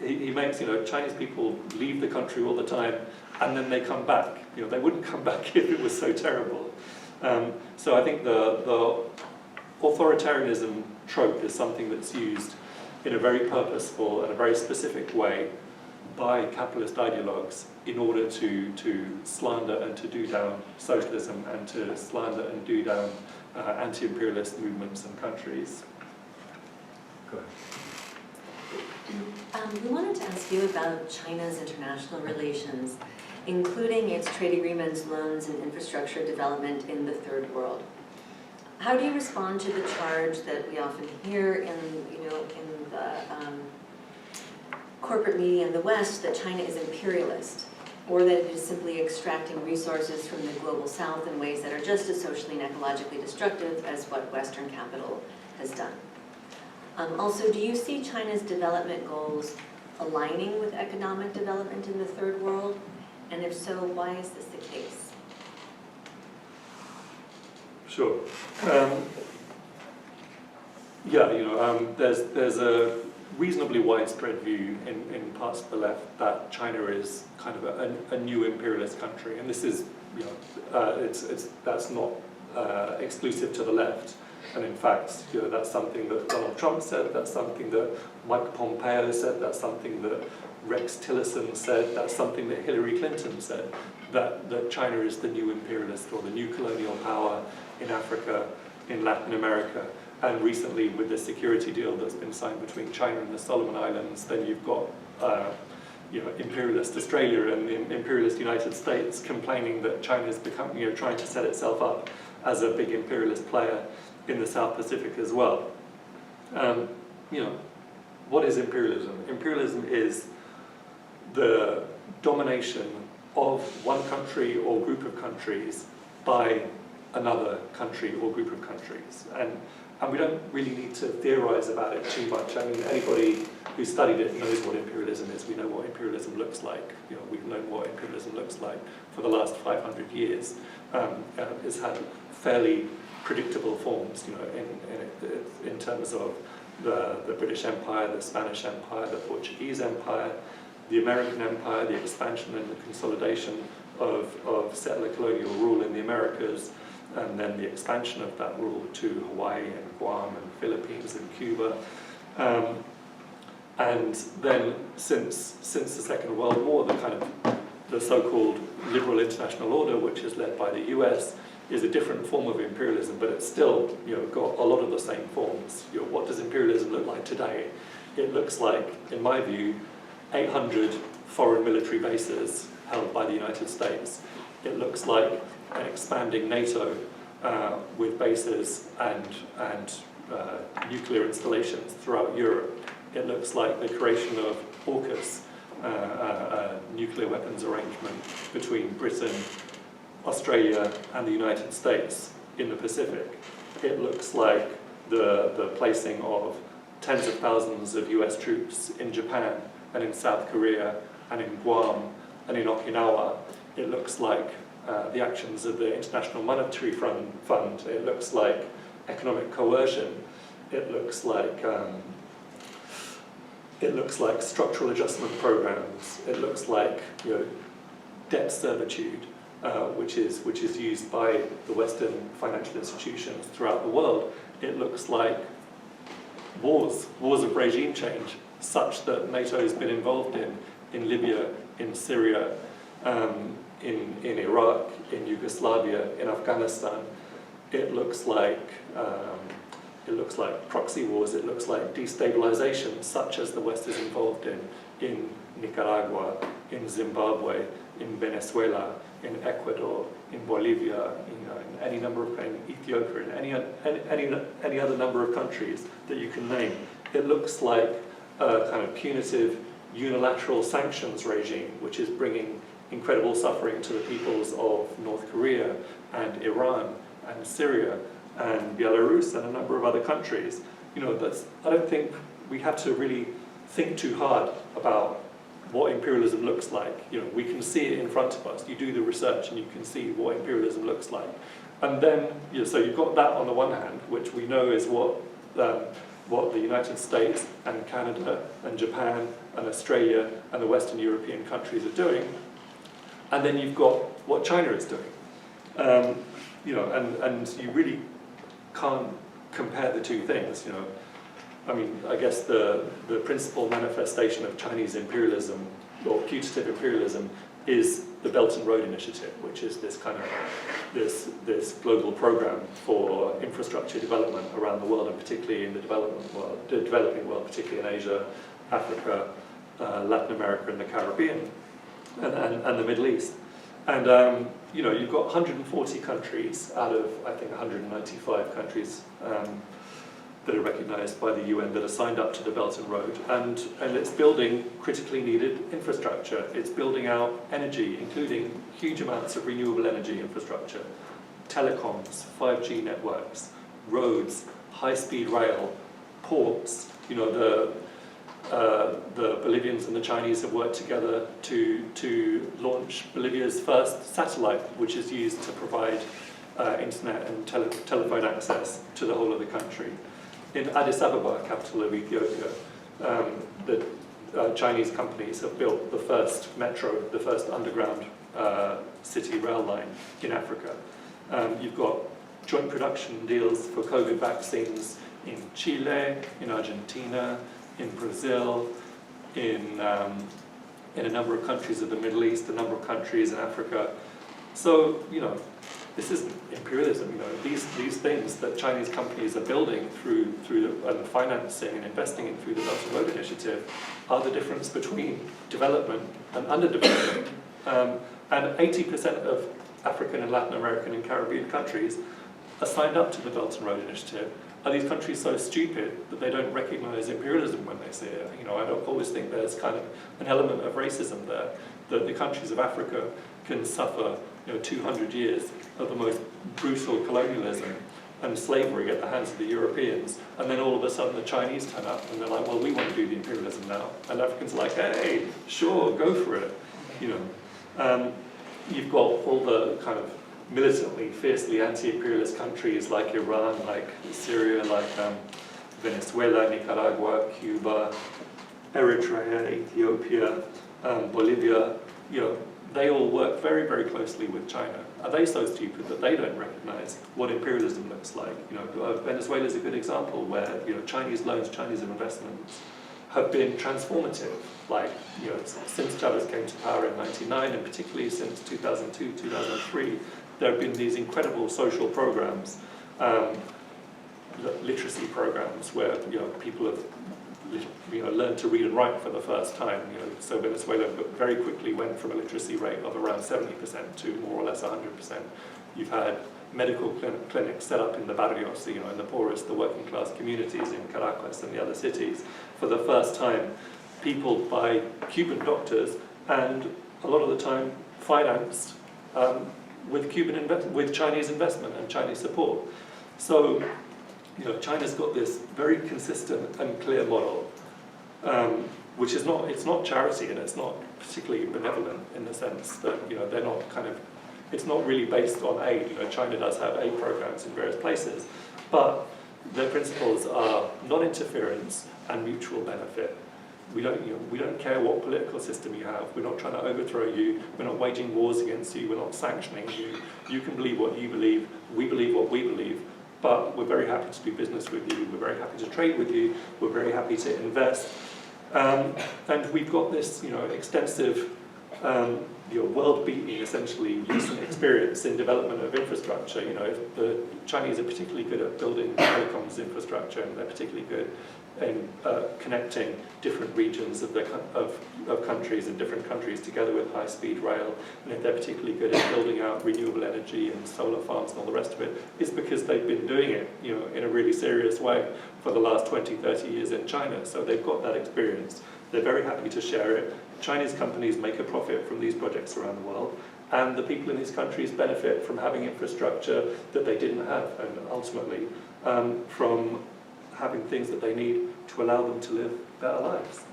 He makes, Chinese people leave the country all the time, and then they come back. They wouldn't come back if it was so terrible. So I think the authoritarianism trope is something that's used in a very purposeful and a very specific way by capitalist ideologues in order to slander and to do down socialism and to slander and do down anti-imperialist movements and countries. Go ahead. We wanted to ask you about China's international relations, including its trade agreements, loans, and infrastructure development in the Third World. How do you respond to the charge that we often hear in the corporate media in the West that China is imperialist, or that it is simply extracting resources from the global South in ways that are just as socially and ecologically destructive as what Western capital has done? Also, do you see China's development goals aligning with economic development in the Third World? And if so, why is this the case? Sure. There's a reasonably widespread view in parts of the left that China is kind of a new imperialist country, and this is, that's not exclusive to the left. And in fact, that's something that Donald Trump said, that's something that Mike Pompeo said, that's something that Rex Tillerson said, that's something that Hillary Clinton said, that China is the new imperialist or the new colonial power in Africa, in Latin America. And recently, with the security deal that's been signed between China and the Solomon Islands, then you've got imperialist Australia and the imperialist United States complaining that China's become, trying to set itself up as a big imperialist player in the South Pacific as well. What is imperialism? Imperialism is the domination of one country or group of countries by another country or group of countries. And we don't really need to theorize about it too much. I mean, anybody who studied it knows what imperialism is. We know what imperialism looks like. We've known what imperialism looks like for the last 500 years. It's had fairly predictable forms, in terms of the British Empire, the Spanish Empire, the Portuguese Empire, the American Empire, the expansion and the consolidation of settler colonial rule in the Americas, and then the expansion of that rule to Hawaii and Guam and Philippines and Cuba. And then since the Second World War, the so-called liberal international order, which is led by the US, is a different form of imperialism, but it's still got a lot of the same forms. What does imperialism look like today? It looks like, in my view, 800 foreign military bases held by the United States It looks like an expanding NATO with bases and nuclear installations throughout Europe. It looks like the creation of AUKUS, a nuclear weapons arrangement between Britain, Australia and the United States in the Pacific. It looks like the placing of tens of thousands of US troops in Japan and in South Korea and in Guam and in Okinawa. It looks like the actions of the International Monetary Fund. It looks like economic coercion. It looks like structural adjustment programs. It looks like debt servitude, which is used by the Western financial institutions throughout the world. It looks like wars of regime change, such that NATO has been involved in Libya, in Syria, in Iraq, in Yugoslavia, in Afghanistan. It looks like proxy wars. It looks like destabilization, such as the West is involved in Nicaragua, in Zimbabwe, in Venezuela, in Ecuador, in Bolivia, in any number of in Ethiopia, in any other number of countries that you can name. It looks like a kind of punitive unilateral sanctions regime, which is bringing incredible suffering to the peoples of North Korea and Iran and Syria and Belarus and a number of other countries. I don't think we have to really think too hard about what imperialism looks like. We can see it in front of us. You do the research and you can see what imperialism looks like. And then, so you've got that on the one hand, which we know is what the United States and Canada and Japan and Australia and the Western European countries are doing. And then you've got what China is doing. And you really can't compare the two things. I guess the principal manifestation of Chinese imperialism, or putative imperialism, is the Belt and Road Initiative, which is this kind of this global program for infrastructure development around the world, and particularly in the developing world, particularly in Asia, Africa, Latin America, and the Caribbean, and the Middle East. And you've got 140 countries out of, I think, 195 countries that are recognised by the UN that are signed up to the Belt and Road, and it's building critically needed infrastructure. It's building out energy, including huge amounts of renewable energy infrastructure, telecoms, 5G networks, roads, high-speed rail, ports. The Bolivians and the Chinese have worked together to launch Bolivia's first satellite, which is used to provide internet and telephone access to the whole of the country. In Addis Ababa, capital of Ethiopia, the Chinese companies have built the first metro, the first underground city rail line in Africa. You've got joint production deals for COVID vaccines in Chile, in Argentina, in Brazil, in a number of countries of the Middle East, a number of countries in Africa. So, this isn't imperialism. These things that Chinese companies are building through and financing and investing in through the Belt and Road Initiative are the difference between development and underdevelopment. And 80% of African and Latin American and Caribbean countries are signed up to the Belt and Road Initiative. Are these countries so stupid that they don't recognize imperialism when they see it? I don't always think there's kind of an element of racism there, that the countries of Africa can suffer 200 years of the most brutal colonialism and slavery at the hands of the Europeans, and then all of a sudden the Chinese turn up and they're like, well, we want to do the imperialism now. And Africans are like, hey, sure, go for it. You've got all the kind of militantly, fiercely anti-imperialist countries like Iran, like Syria, like Venezuela, Nicaragua, Cuba, Eritrea, Ethiopia, Bolivia. They all work very, very closely with China. Are they so stupid that they don't recognize what imperialism looks like? Venezuela is a good example where Chinese loans, Chinese investments have been transformative. Since Chavez came to power in '99, and particularly since 2002, 2003, there have been these incredible social programs, literacy programs, where people have learned to read and write for the first time. So Venezuela very quickly went from a literacy rate of around 70% to more or less 100%. You've had medical clinics set up in the barrios, in the poorest, the working class communities in Caracas and the other cities. For the first time, people by Cuban doctors, and a lot of the time financed with Chinese investment and Chinese support. So, China's got this very consistent and clear model, which is it's not charity and it's not particularly benevolent in the sense that, they're not it's not really based on aid. China does have aid programs in various places, but their principles are non-interference and mutual benefit. We don't care what political system you have. We're not trying to overthrow you. We're not waging wars against you. We're not sanctioning you. You can believe what you believe. We believe what we believe. But we're very happy to do business with you. We're very happy to trade with you. We're very happy to invest. And we've got this, extensive, world-beating, essentially, recent experience in development of infrastructure. If the Chinese are particularly good at building telecoms infrastructure, and they're particularly good in connecting different regions of countries and different countries together with high-speed rail, and if they're particularly good at building out renewable energy and solar farms and all the rest of it, it's because they've been doing it, in a really serious way for the last 20, 30 years in China. So they've got that experience. They're very happy to share it. Chinese companies make a profit from these projects around the world, and the people in these countries benefit from having infrastructure that they didn't have, and ultimately from having things that they need to allow them to live better lives.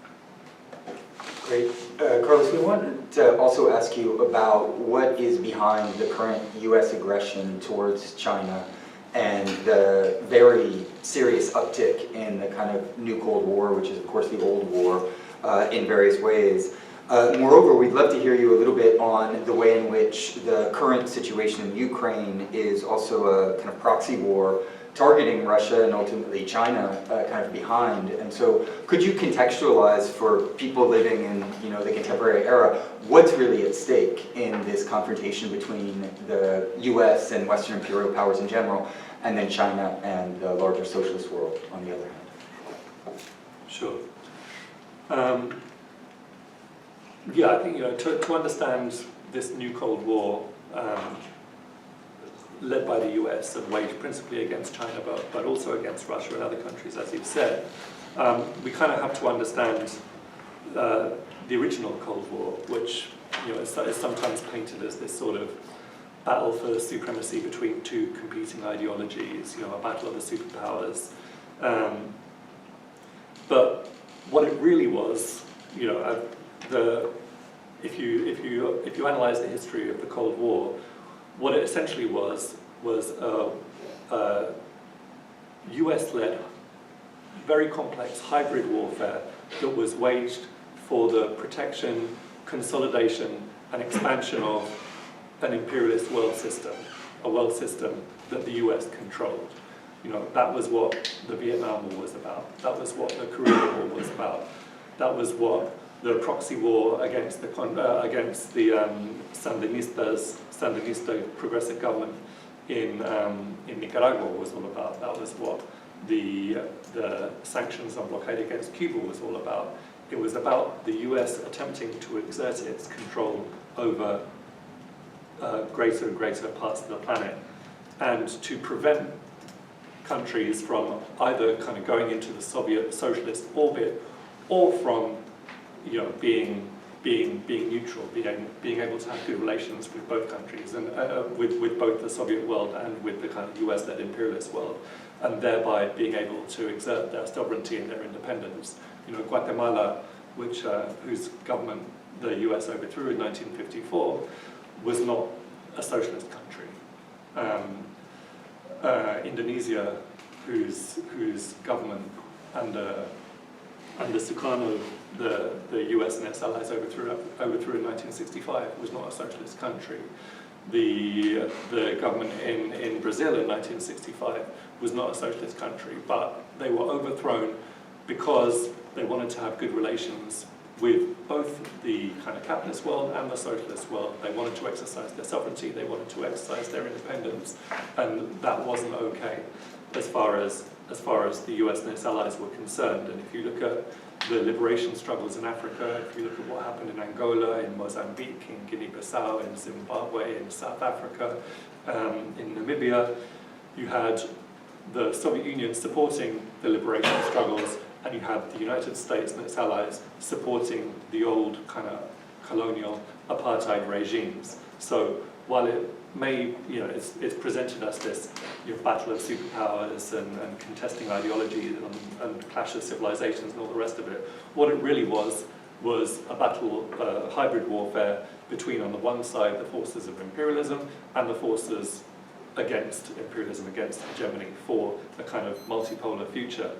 Great. Carlos, we wanted to also ask you about what is behind the current US aggression towards China and the very serious uptick in the kind of new Cold War, which is of course the old war, in various ways. Moreover, we'd love to hear you a little bit on the way in which the current situation in Ukraine is also a kind of proxy war targeting Russia and ultimately China kind of behind. And so could you contextualize for people living in the contemporary era, what's really at stake in this confrontation between the US and Western imperial powers in general, and then China and the larger socialist world on the other hand? Sure. I think to understand this new Cold War, led by the US and waged principally against China, but also against Russia and other countries, as you've said, we kind of have to understand the original Cold War, which is sometimes painted as this sort of battle for supremacy between two competing ideologies, a battle of the superpowers. But what it really was, if you analyze the history of the Cold War, what it essentially was US-led, very complex hybrid warfare that was waged for the protection, consolidation, and expansion of an imperialist world system, a world system that the US controlled. That was what the Vietnam War was about. That was what the Korean War was about. That was what the proxy war against the Sandinista progressive government in Nicaragua was all about. That was what the sanctions on blockade against Cuba was all about. It was about the US attempting to exert its control over greater and greater parts of the planet, and to prevent countries from either kind of going into the Soviet socialist orbit, or from being neutral, being able to have good relations with both countries, and with both the Soviet world and with the kind of US-led imperialist world, and thereby being able to exert their sovereignty and their independence. Guatemala, whose government the US overthrew in 1954, was not a socialist country. Indonesia, whose government under Sukarno, the US and its allies overthrew in 1965, was not a socialist country. The government in Brazil in 1965 was not a socialist country, but they were overthrown because they wanted to have good relations with both the kind of capitalist world and the socialist world. They wanted to exercise their sovereignty, they wanted to exercise their independence, and that wasn't okay. as far as the US and its allies were concerned. And if you look at the liberation struggles in Africa, if you look at what happened in Angola, in Mozambique, in Guinea-Bissau, in Zimbabwe, in South Africa, in Namibia, you had the Soviet Union supporting the liberation struggles, and you had the United States and its allies supporting the old kind of colonial apartheid regimes. So while it may, it's presented as this battle of superpowers and contesting ideologies and clash of civilizations and all the rest of it, what it really was a battle, hybrid warfare between, on the one side, the forces of imperialism and the forces against imperialism, against hegemony, for a kind of multipolar future.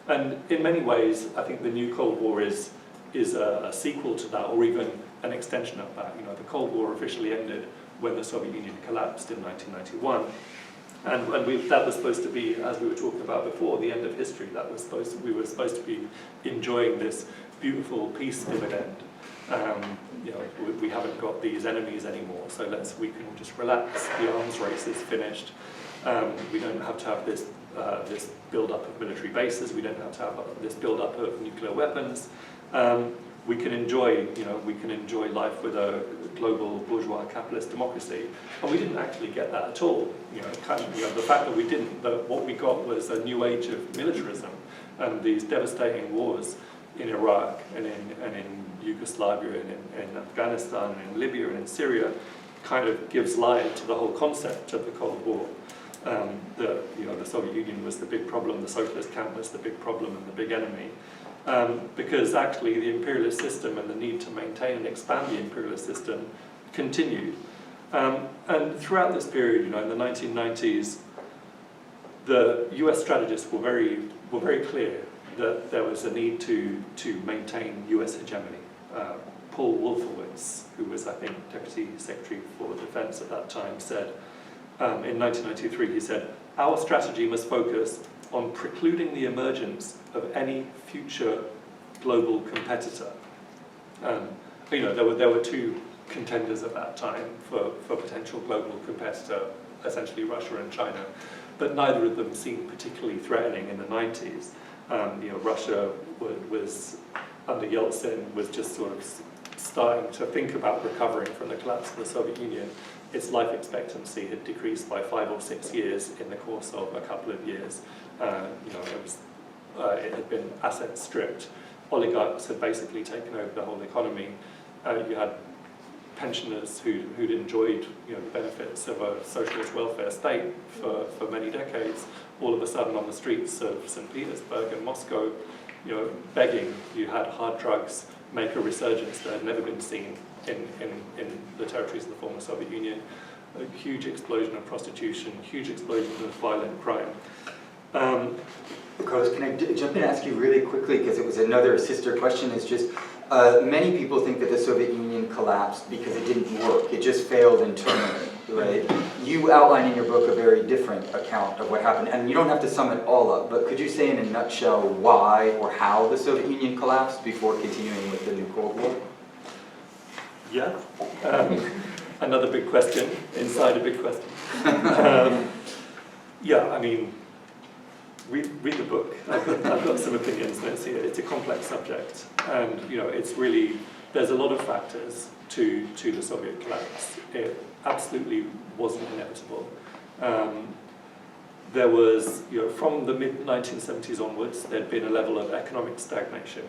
And in many ways, I think the new Cold War is a sequel to that, or even an extension of that. The Cold War officially ended when the Soviet Union collapsed in 1991. And that was supposed to be, as we were talking about before, the end of history. We were supposed to be enjoying this beautiful peace dividend. We haven't got these enemies anymore, so we can just relax. The arms race is finished. We don't have to have this build-up of military bases. We don't have to have this build-up of nuclear weapons. We can enjoy life with a global bourgeois capitalist democracy, and we didn't actually get that at all. The fact that we didn't, that what we got was a new age of militarism and these devastating wars in Iraq and in Yugoslavia and in Afghanistan and in Libya and in Syria, kind of gives life to the whole concept of the Cold War. The Soviet Union was the big problem, the socialist camp was the big problem and the big enemy. Because actually the imperialist system and the need to maintain and expand the imperialist system continued. And throughout this period, in the 1990s, the US strategists were very clear that there was a need to maintain US hegemony. Paul Wolfowitz, who was, I think, Deputy Secretary for Defense at that time, said, in 1993, he said, "Our strategy must focus on precluding the emergence of any future global competitor." There were two contenders at that time for potential global competitor, essentially Russia and China, but neither of them seemed particularly threatening in the 90s. Russia was, under Yeltsin, was just sort of starting to think about recovering from the collapse of the Soviet Union. Its life expectancy had decreased by 5 or 6 years in the course of a couple of years. It had been asset stripped. Oligarchs had basically taken over the whole economy. You had pensioners who'd enjoyed the benefits of a socialist welfare state for many decades, all of a sudden on the streets of St. Petersburg and Moscow, begging. You had hard drugs make a resurgence that had never been seen in the territories of the former Soviet Union. A huge explosion of prostitution, huge explosion of violent crime. Carlos, can I jump in and ask you really quickly, because it was another sister question, is just, many people think that the Soviet Union collapsed because it didn't work, it just failed internally, right? You outline in your book a very different account of what happened, and you don't have to sum it all up, but could you say in a nutshell why or how the Soviet Union collapsed before continuing with the new Cold War? Yeah, another big question inside a big question. Read the book. I've got some opinions. It's a complex subject, and it's really, there's a lot of factors to the Soviet collapse. It absolutely wasn't inevitable. There was, from the mid-1970s onwards, there'd been a level of economic stagnation.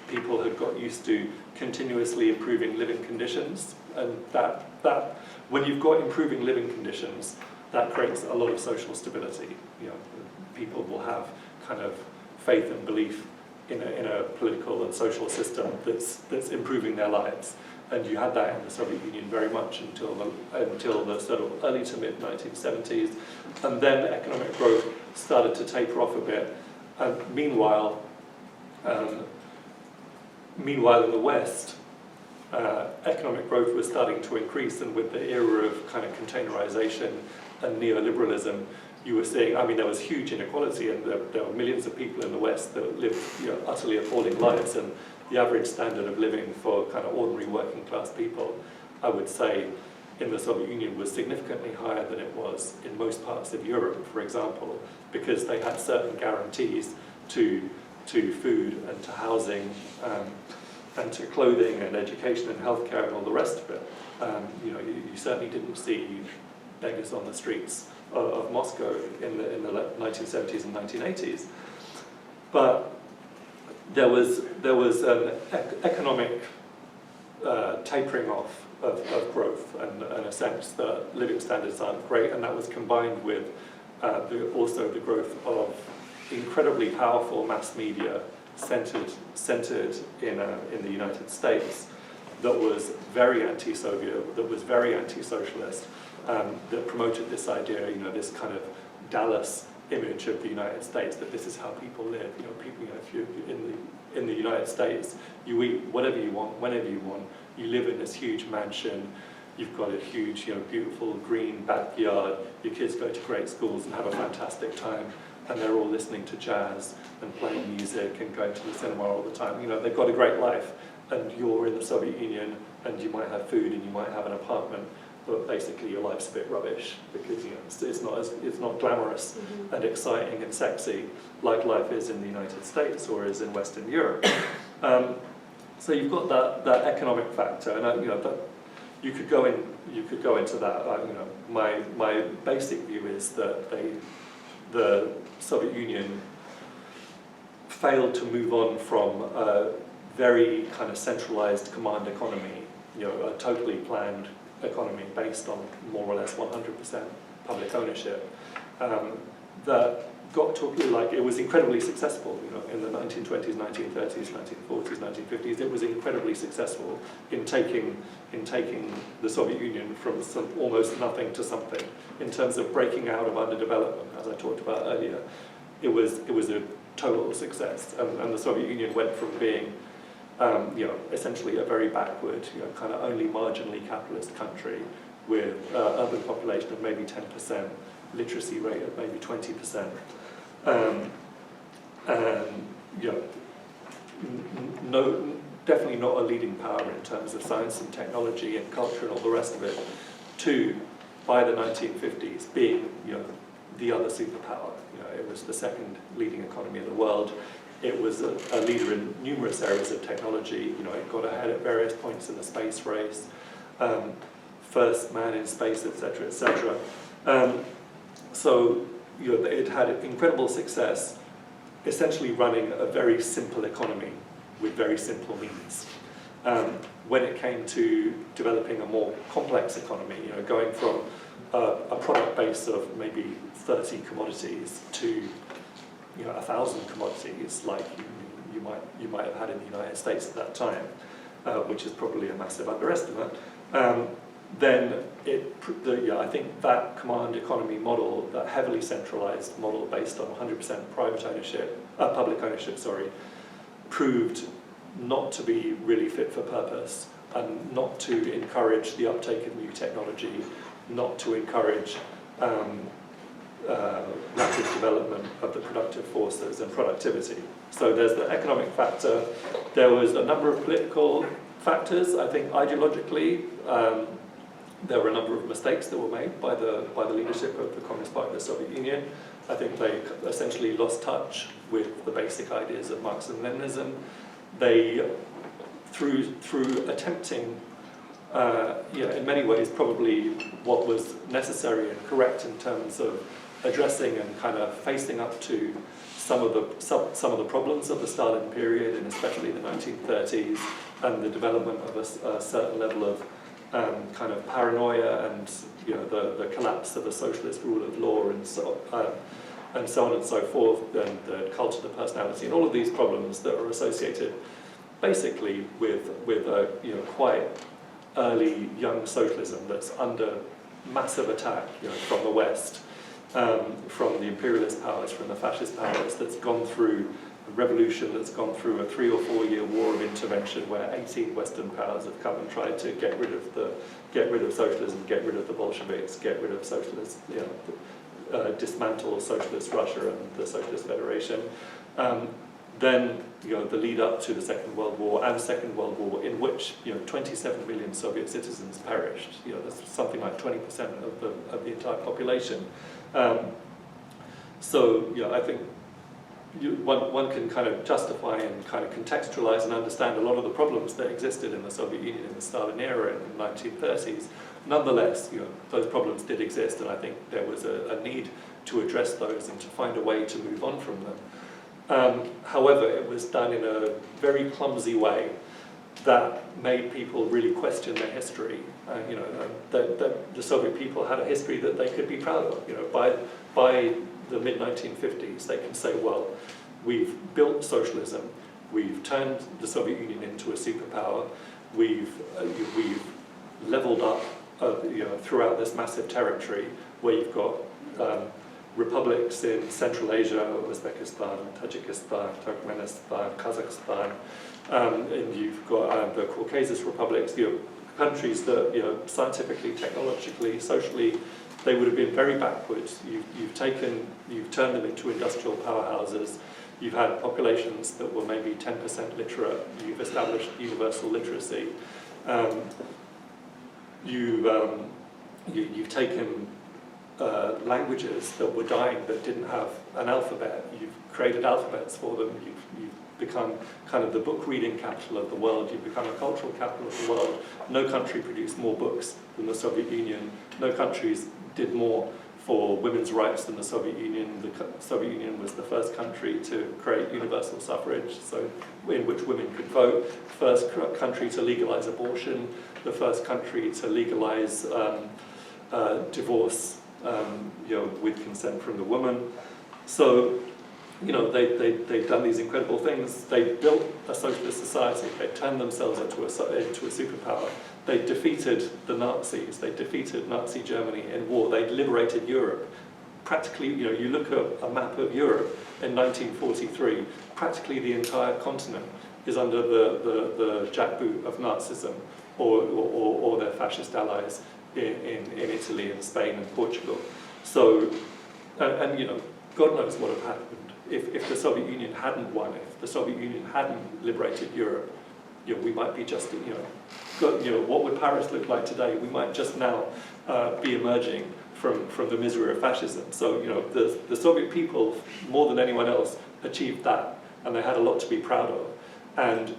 People had got used to continuously improving living conditions, and that when you've got improving living conditions, that creates a lot of social stability. People will have kind of faith and belief in a political and social system that's improving their lives. And you had that in the Soviet Union very much until the sort of early to mid 1970s, and then economic growth started to taper off a bit. And meanwhile, in the West, economic growth was starting to increase, and with the era of kind of containerization and neoliberalism, you were seeing, there was huge inequality, and there were millions of people in the West that lived utterly appalling lives, and the average standard of living for kind of ordinary working class people, I would say, in the Soviet Union was significantly higher than it was in most parts of Europe, for example, because they had certain guarantees to food and to housing and to clothing and education and healthcare and all the rest of it. You certainly didn't see beggars on the streets of Moscow in the 1970s and 1980s. But there was an economic tapering off of growth and a sense that living standards aren't great, and that was combined with also the growth of incredibly powerful mass media centered in the United States that was very anti-Soviet, that was very anti-socialist, that promoted this idea, this kind of Dallas image of the United States, that this is how people live. People, if you're in the United States, you eat whatever you want, whenever you want. You live in this huge mansion. You've got a huge, beautiful green backyard. Your kids go to great schools and have a fantastic time, and they're all listening to jazz and playing music and going to the cinema all the time. They've got a great life, and you're in the Soviet Union, and you might have food and you might have an apartment, but basically your life's a bit rubbish because it's not glamorous and exciting and sexy like life is in the United States or is in Western Europe. So you've got that economic factor, and that you could go into that. My basic view is that the Soviet Union failed to move on from a very kind of centralized command economy, a totally planned economy based on more or less 100% public ownership, that got to it was incredibly successful, in the 1920s, 1930s, 1940s, 1950s. It was incredibly successful in taking the Soviet Union from almost nothing to something. In terms of breaking out of underdevelopment, as I talked about earlier, it was a total success, and the Soviet Union went from being essentially a very backward, kind of only marginally capitalist country with urban population of maybe 10%, literacy rate of maybe 20%, definitely not a leading power in terms of science and technology and culture and all the rest of it, to, by the 1950s, being the other superpower. It was the second leading economy in the world. It was a leader in numerous areas of technology. It got ahead at various points in the space race, first man in space, etc., etc. So it had incredible success, essentially running a very simple economy with very simple means. When it came to developing a more complex economy, going from a product base of maybe 30 commodities to 1,000 commodities, like you might have had in the United States at that time, which is probably a massive underestimate. Then I think that command economy model, that heavily centralized model based on 100% public ownership, proved not to be really fit for purpose, and not to encourage the uptake of new technology, not to encourage rapid development of the productive forces and productivity. So there's the economic factor. There was a number of political factors. I think ideologically, there were a number of mistakes that were made by the leadership of the Communist Party of the Soviet Union. I think they essentially lost touch with the basic ideas of Marxism-Leninism. They, through attempting, in many ways, probably what was necessary and correct in terms of addressing and kind of facing up to some of the problems of the Stalin period, and especially the 1930s, and the development of a certain level of kind of paranoia and the collapse of a socialist rule of law and so on and so forth, and the cult of the personality, and all of these problems that are associated basically with a quite early young socialism that's under massive attack from the West, from the imperialist powers, from the fascist powers, that's gone through a revolution, that's gone through a 3 or 4 year war of intervention where 18 Western powers have come and tried to get rid of socialism, get rid of the Bolsheviks, get rid of socialist, dismantle socialist Russia and the Socialist Federation. Then, the lead up to the Second World War and Second World War, in which 27 million Soviet citizens perished. That's something like 20% of the entire population. So I think one can kind of justify and kind of contextualize and understand a lot of the problems that existed in the Soviet Union in the Stalin era in the 1930s. Nonetheless, those problems did exist, and I think there was a need to address those and to find a way to move on from them. However, it was done in a very clumsy way that made people really question their history. The Soviet people had a history that they could be proud of. By the mid-1950s, they can say, well, we've built socialism, we've turned the Soviet Union into a superpower, we've leveled up throughout this massive territory where you've got republics in Central Asia, Uzbekistan, Tajikistan, Turkmenistan, Kazakhstan, and you've got the Caucasus republics, countries that scientifically, technologically, socially, they would have been very backwards. You've turned them into industrial powerhouses. You've had populations that were maybe 10% literate. You've established universal literacy. You've taken languages that were dying that didn't have an alphabet. You've created alphabets for them. You've become kind of the book reading capital of the world. You've become a cultural capital of the world. No country produced more books than the Soviet Union. No countries did more for women's rights than the Soviet Union. The Soviet Union was the first country to create universal suffrage, so in which women could vote. First country to legalize abortion. The first country to legalize divorce, with consent from the woman. So, they've done these incredible things. They built a socialist society. They turned themselves into a superpower. They defeated the Nazis. They defeated Nazi Germany in war. They liberated Europe. Practically, you look at a map of Europe in 1943, practically the entire continent is under the jackboot of Nazism or their fascist allies in Italy and Spain and Portugal. So, and God knows what would have happened if the Soviet Union hadn't won, if the Soviet Union hadn't liberated Europe. We might be just, what would Paris look like today? We might just now be emerging from the misery of fascism. So, the Soviet people, more than anyone else, achieved that, and they had a lot to be proud of. And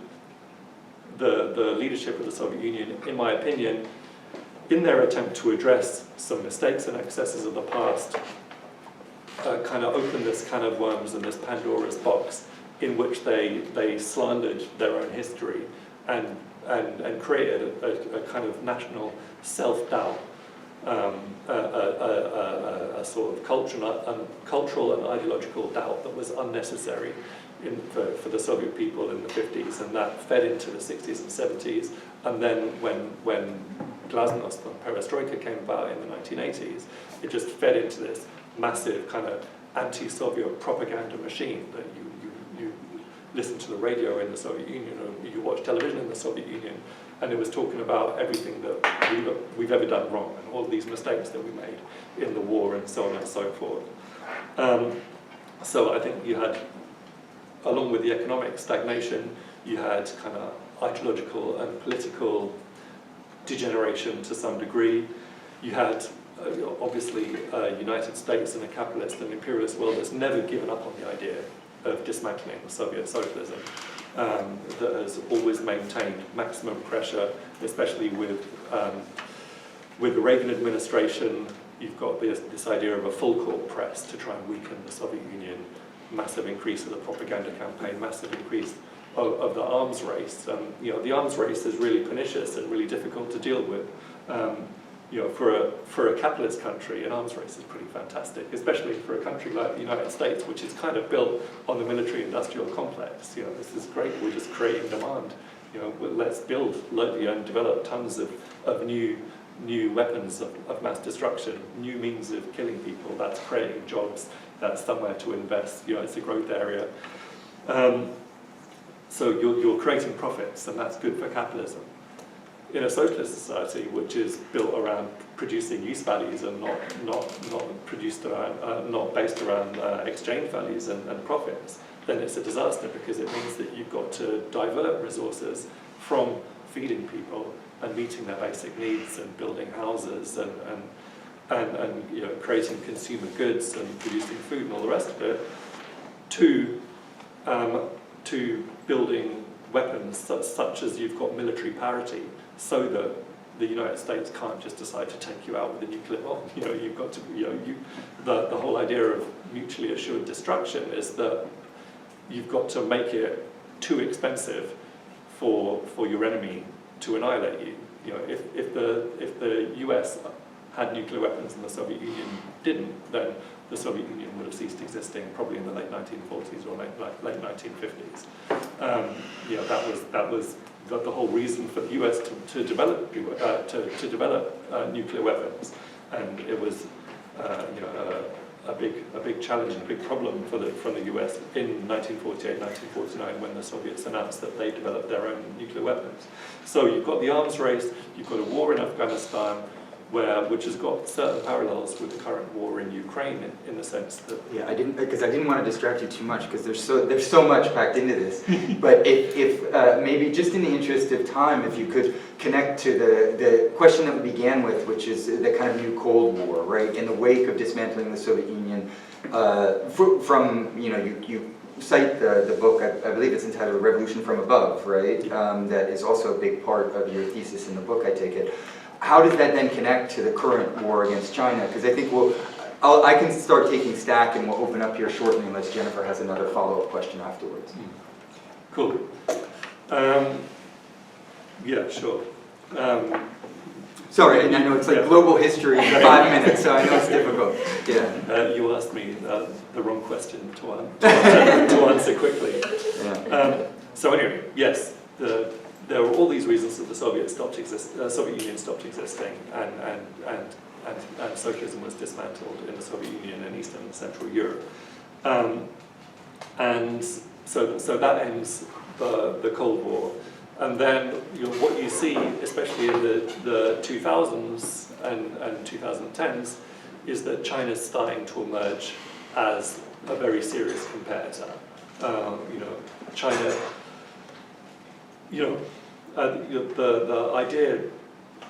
the leadership of the Soviet Union, in my opinion, in their attempt to address some mistakes and excesses of the past, kind of opened this can of worms and this Pandora's box in which they slandered their own history and created a kind of national self-doubt, a sort of cultural and ideological doubt that was unnecessary for the Soviet people in the 50s, and that fed into the 60s and 70s. And then when glasnost and perestroika came about in the 1980s, it just fed into this massive kind of anti-Soviet propaganda machine that you listen to the radio in the Soviet Union, or you watch television in the Soviet Union, and it was talking about everything that we've ever done wrong and all of these mistakes that we made in the war and so on and so forth. So I think you had, along with the economic stagnation, you had kind of ideological and political degeneration to some degree. You had obviously a United States and a capitalist and imperialist world that's never given up on the idea of dismantling Soviet socialism, that has always maintained maximum pressure, especially with the Reagan administration. You've got this idea of a full court press to try and weaken the Soviet Union, massive increase of the propaganda campaign, massive increase of the arms race. The arms race is really pernicious and really difficult to deal with. For a capitalist country, an arms race is pretty fantastic, especially for a country like the United States, which is kind of built on the military-industrial complex. This is great. We're just creating demand. Let's build and develop tons of new weapons of mass destruction, new means of killing people. That's creating jobs. That's somewhere to invest. It's a growth area. So you're creating profits, and that's good for capitalism. In a socialist society, which is built around producing use values and not based around exchange values and profits, then it's a disaster, because it means that you've got to divert resources from feeding people and meeting their basic needs and building houses and creating consumer goods and producing food and all the rest of it, to building weapons such as you've got military parity, so that the United States can't just decide to take you out with a nuclear bomb. You've got to, the whole idea of mutually assured destruction is that you've got to make it too expensive for your enemy to annihilate you. If the US had nuclear weapons and the Soviet Union didn't, then the Soviet Union would have ceased existing probably in the late 1940s or late 1950s. That was the whole reason for the US to develop nuclear weapons, and it was a big challenge and a big problem from the US in 1948, 1949, when the Soviets announced that they developed their own nuclear weapons. So you've got the arms race, you've got a war in Afghanistan, which has got certain parallels with the current war in Ukraine, in the sense that... Yeah, I didn't want to distract you too much, because there's so much packed into this. But if maybe just in the interest of time, if you could connect to the question that we began with, which is the kind of new Cold War, right? In the wake of dismantling the Soviet Union, you cite the book, I believe it's entitled Revolution from Above, right? That is also a big part of your thesis in the book, I take it. How does that then connect to the current war against China? Because I think I can start taking stack, and we'll open up here shortly unless Jennifer has another follow-up question afterwards. Cool. Yeah, sure. Sorry, and I know it's like global history in 5 minutes, so I know it's difficult. Yeah. You asked me the wrong question to answer quickly. Yeah. So anyway, yes, there were all these reasons that the Soviet Union stopped existing, and socialism was dismantled in the Soviet Union and Eastern and Central Europe. And so that ends the Cold War. And then what you see, especially in the 2000s and 2010s, is that China's starting to emerge as a very serious competitor. China, the idea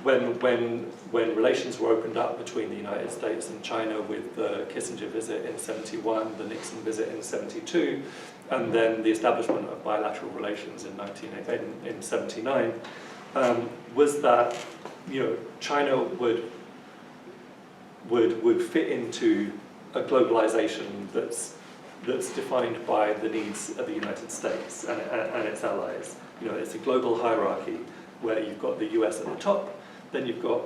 when relations were opened up between the United States and China, with the Kissinger visit in '71, the Nixon visit in '72, and then the establishment of bilateral relations in '79, was that China would fit into a globalization that's defined by the needs of the United States and its allies. It's a global hierarchy where you've got the US at the top, then you've got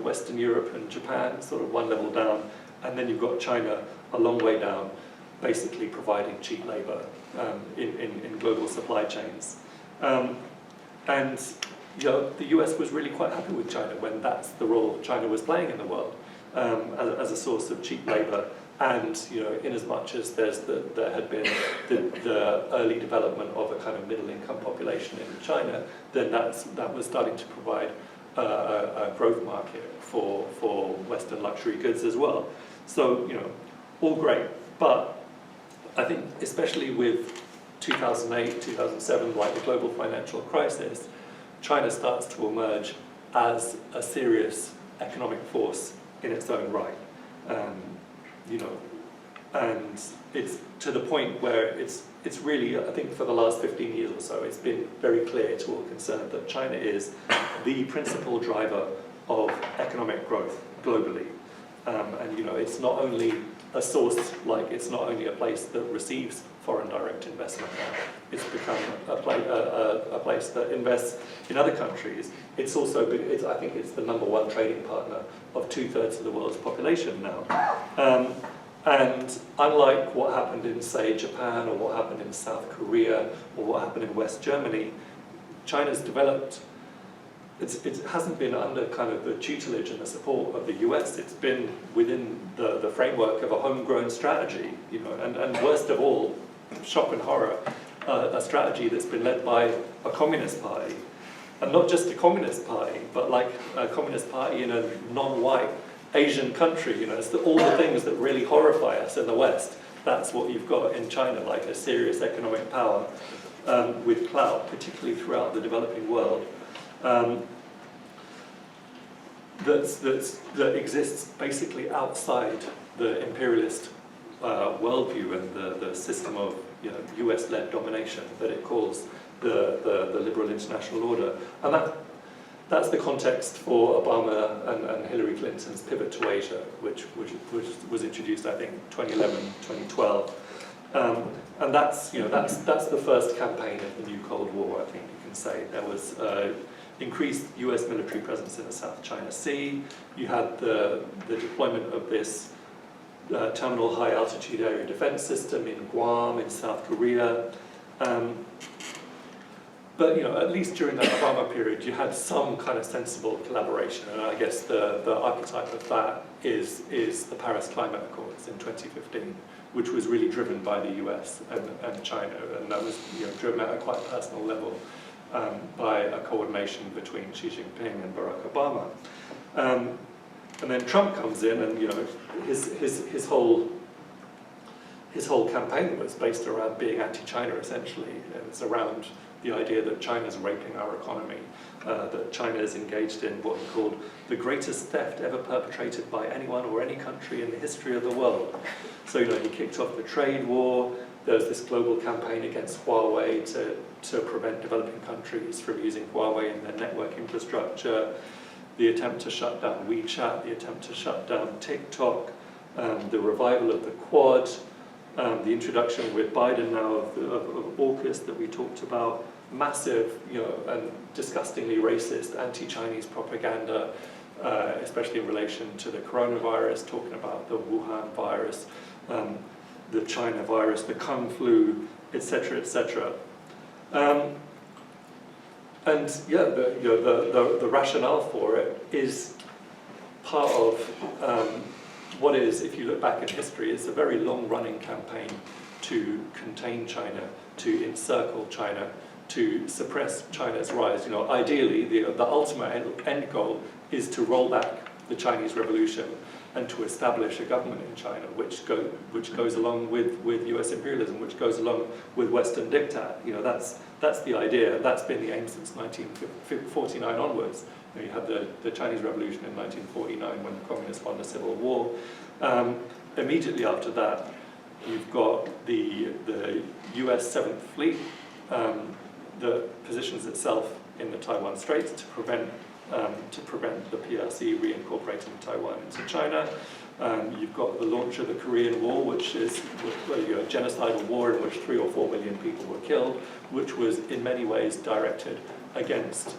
Western Europe and Japan sort of one level down, and then you've got China a long way down, basically providing cheap labor in global supply chains. And the US was really quite happy with China when that's the role China was playing in the world, as a source of cheap labor. And in as much as there had been the early development of a kind of middle-income population in China, then that was starting to provide a growth market for Western luxury goods as well. So all great, but I think especially with 2008, 2007, like the global financial crisis, China starts to emerge as a serious economic force in its own right. And it's to the point where it's really, I think for the last 15 years or so, it's been very clear to all concerned that China is the principal driver of economic growth globally. And it's not only a source, it's not only a place that receives foreign direct investment now, it's become a place that invests in other countries. It's also, I think it's the #1 trading partner of 2/3 of the world's population now. And unlike what happened in, say, Japan, or what happened in South Korea, or what happened in West Germany, China's developed, it hasn't been under kind of the tutelage and the support of the US. It's been within the framework of a homegrown strategy, and worst of all, shock and horror, a strategy that's been led by a communist party. And not just a communist party, but like a communist party in a non-white Asian country. It's all the things that really horrify us in the West. that's what you've got in China, like a serious economic power with clout, particularly throughout the developing world, that exists basically outside the imperialist worldview and the system of US-led domination that it calls the liberal international order. And that's the context for Obama and Hillary Clinton's pivot to Asia, which was introduced, I think, 2011, 2012. And that's the first campaign of the new Cold War, I think you can say. There was increased US military presence in the South China Sea. You had the deployment of this terminal high altitude area defense system in Guam, in South Korea. But at least during that Obama period, you had some kind of sensible collaboration, and I guess the archetype of that is the Paris Climate Accords in 2015, which was really driven by the US and China, and that was driven at a quite personal level by a coordination between Xi Jinping and Barack Obama. And then Trump comes in, and his whole campaign was based around being anti-China, essentially. It's around the idea that China's raping our economy, that China is engaged in what he called the greatest theft ever perpetrated by anyone or any country in the history of the world. So he kicked off the trade war. There was this global campaign against Huawei to prevent developing countries from using Huawei in their network infrastructure, the attempt to shut down WeChat, the attempt to shut down TikTok, the revival of the Quad, the introduction with Biden now of AUKUS that we talked about, massive, and disgustingly racist anti-Chinese propaganda, especially in relation to the coronavirus, talking about the Wuhan virus, the China virus, the Kung flu, etc., etc. And the rationale for it is part of what is, if you look back in history, is a very long-running campaign to contain China, to encircle China, to suppress China's rise. Ideally, the ultimate end goal is to roll back the Chinese Revolution and to establish a government in China which goes along with US imperialism, which goes along with Western diktat. That's the idea. That's been the aim since 1949 onwards. You had the Chinese Revolution in 1949 when the communists won the Civil War. Immediately after that, you've got the US 7th Fleet that positions itself in the Taiwan Straits to prevent the PRC reincorporating Taiwan into China. You've got the launch of the Korean War, which is a genocidal war in which 3 or 4 million people were killed, which was in many ways directed against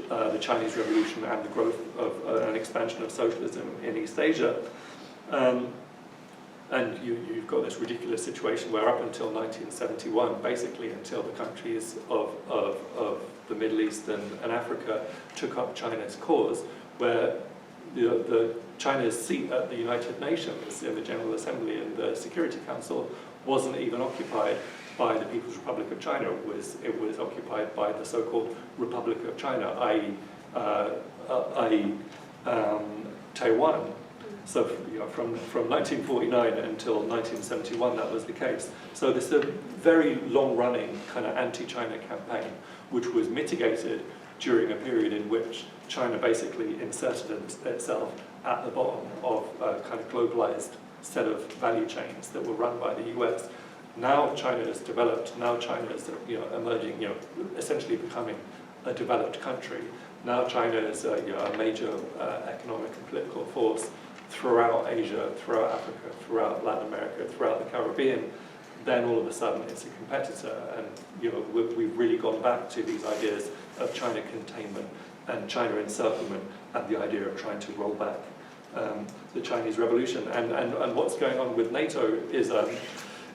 the Chinese Revolution and the growth of an expansion of socialism in East Asia. And you've got this ridiculous situation where up until 1971, basically until the countries of the Middle East and Africa took up China's cause, where China's seat at the United Nations in the General Assembly and the Security Council wasn't even occupied by the People's Republic of China. It was occupied by the so-called Republic of China, i.e. Taiwan. So from 1949 until 1971, that was the case. So this is a very long-running kind of anti-China campaign, which was mitigated during a period in which China basically inserted itself at the bottom of a kind of globalized set of value chains that were run by the US. Now China has developed. Now China is emerging, essentially becoming a developed country. Now China is a major economic and political force throughout Asia, throughout Africa, throughout Latin America, throughout the Caribbean. Then all of a sudden it's a competitor, and we've really gone back to these ideas of China containment and China encirclement and the idea of trying to roll back the Chinese Revolution. And what's going on with NATO is a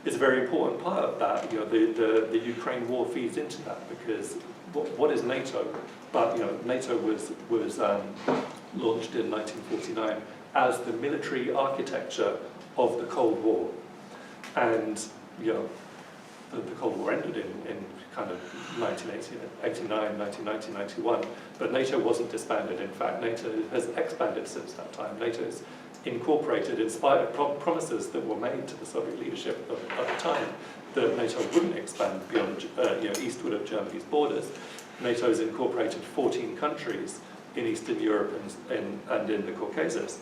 very important part of that. The Ukraine war feeds into that, because what is NATO? But NATO was launched in 1949 as the military architecture of the Cold War, and the Cold War ended in kind of 1989, 1990, 91. But NATO wasn't disbanded. In fact, NATO has expanded since that time. NATO's incorporated, in spite of promises that were made to the Soviet leadership at the time, that NATO wouldn't expand beyond, eastward of Germany's borders. NATO's incorporated 14 countries in Eastern Europe and in the Caucasus.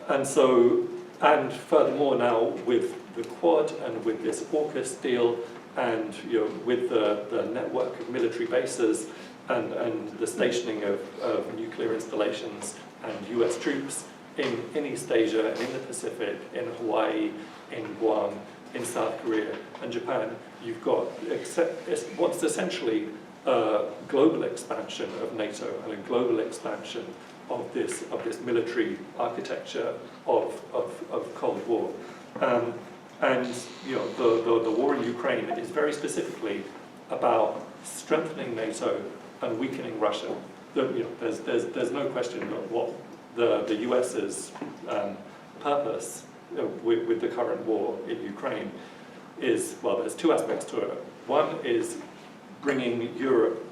And so, and furthermore now with the Quad and with this AUKUS deal and with the network of military bases and the stationing of nuclear installations and US troops in East Asia and in the Pacific, in Hawaii, in Guam, in South Korea and Japan, you've got what's essentially a global expansion of NATO and a global expansion of this military architecture of Cold War. And the war in Ukraine is very specifically about strengthening NATO and weakening Russia. There's no question that what the US's purpose with the current war in Ukraine is, well, there's two aspects to it. One is bringing Europe,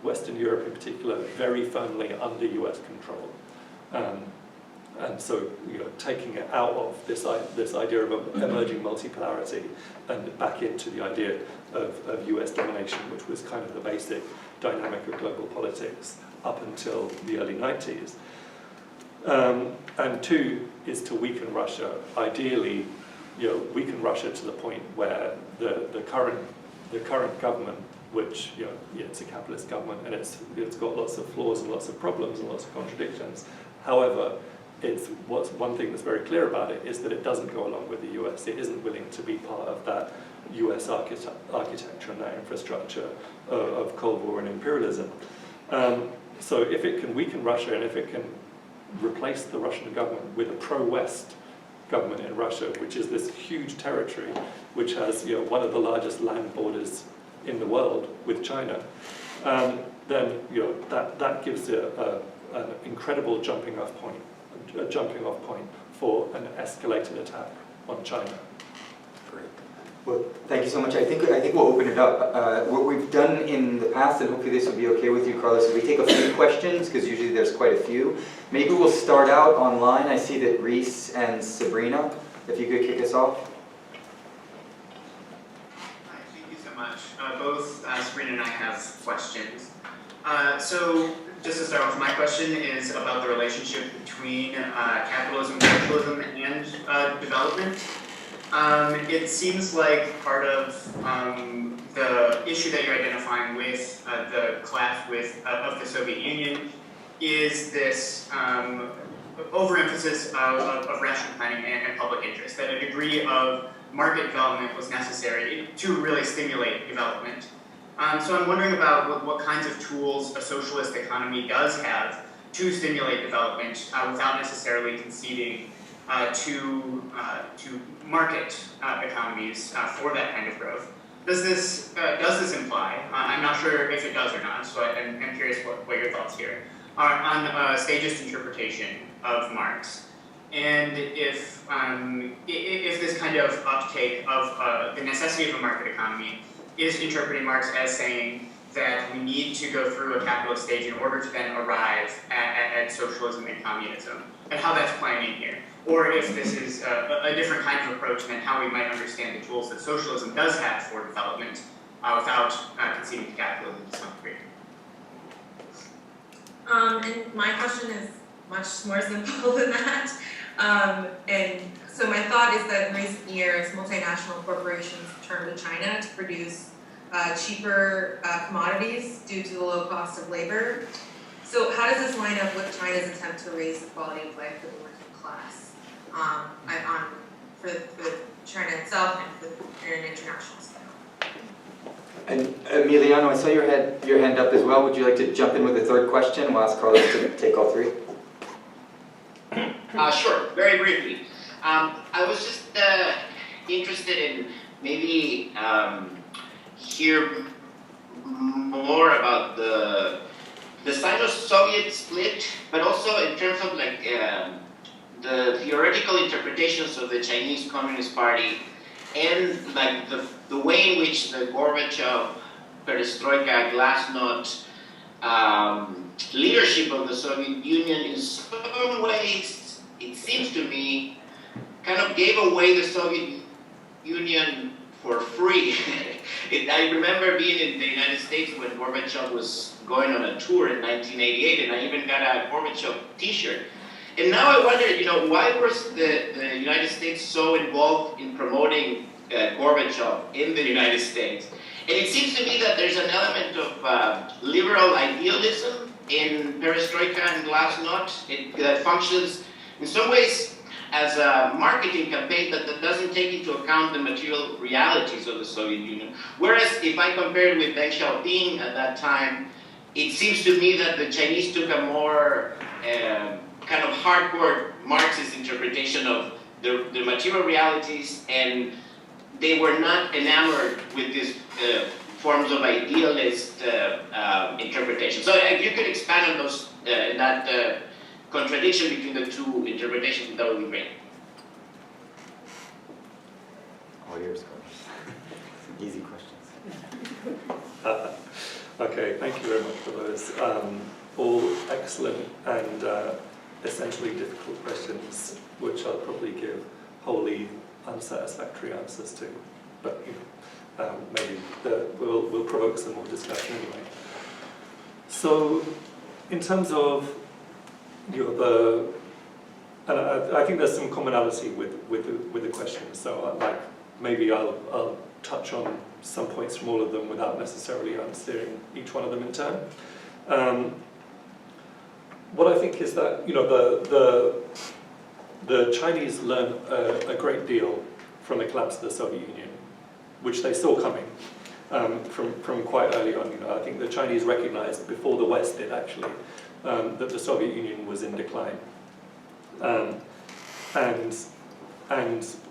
Western Europe in particular, very firmly under US control. And so, taking it out of this idea of emerging multipolarity and back into the idea of US domination, which was kind of the basic dynamic of global politics up until the early 90s. And two is to weaken Russia. Ideally, weaken Russia to the point where the current government, which it's a capitalist government and it's got lots of flaws and lots of problems and lots of contradictions. However, one thing that's very clear about it is that it doesn't go along with the US. It isn't willing to be part of that US architecture and that infrastructure of Cold War and imperialism. So if it can weaken Russia and if it can replace the Russian government with a pro-West government in Russia, which is this huge territory, which has one of the largest land borders in the world with China, then that gives it an incredible jumping off point for an escalated attack on China. Great. Well, thank you so much. I think we'll open it up. What we've done in the past, and hopefully this will be okay with you, Carlos, is we take a few questions, because usually there's quite a few. Maybe we'll start out online. I see that Reese and Sabrina, if you could kick us off. Hi, thank you so much. Both Sabrina and I have questions. So just to start off, my question is about the relationship between capitalism, socialism, and development. It seems like part of the issue that you're identifying with the collapse of the Soviet Union is this overemphasis of rational planning and public interest, that a degree of market development was necessary to really stimulate development. So I'm wondering about what kinds of tools a socialist economy does have to stimulate development without necessarily conceding to market economies for that kind of growth. Does this imply, I'm not sure if it does or not, so I'm curious what your thoughts here are on stagist interpretation of Marx, and if this kind of uptake of the necessity of a market economy is interpreting Marx as saying that we need to go through a capitalist stage in order to then arrive at socialism and communism, and how that's playing in here. Or if this is a different kind of approach than how we might understand the tools that socialism does have for development without conceding to capitalism to some degree. And my question is much more simple than that. And so my thought is that in recent years, multinational corporations turned to China to produce cheaper commodities due to the low cost of labor. So how does this line up with China's attempt to raise the quality of life for the working class for China itself and in an international scale? And Emiliano, I saw your hand up as well. Would you like to jump in with a third question? We'll ask Carlos to take all three. Sure, very briefly. I was just interested in maybe hear more about the Sino-Soviet split, but also in terms of like the theoretical interpretations of the Chinese Communist Party and like the way in which the Gorbachev, Perestroika, Glasnost leadership of the Soviet Union in some ways it seems to me, kind of gave away the Soviet Union for free. I remember being in the United States when Gorbachev was going on a tour in 1988, and I even got a Gorbachev t-shirt. And now I wonder, why was the United States so involved in promoting Gorbachev in the United States? And it seems to me that there's an element of liberal idealism in perestroika and glasnost that functions in some ways as a marketing campaign that doesn't take into account the material realities of the Soviet Union. Whereas if I compare it with Deng Xiaoping at that time, it seems to me that the Chinese took a more kind of hardcore Marxist interpretation of the material realities, and they were not enamored with these forms of idealist interpretation. So if you could expand on those, that contradiction between the two interpretations, that would be great. All yours, Carlos. Easy questions. Okay, thank you very much for those. All excellent and essentially difficult questions, which I'll probably give wholly unsatisfactory answers to, but maybe we'll provoke some more discussion anyway. So, in terms of and I think there's some commonality with the questions. So, maybe I'll touch on some points from all of them without necessarily answering each one of them in turn. What I think is that the Chinese learned a great deal from the collapse of the Soviet Union, which they saw coming from quite early on. I think the Chinese recognized before the West did actually that the Soviet Union was in decline, and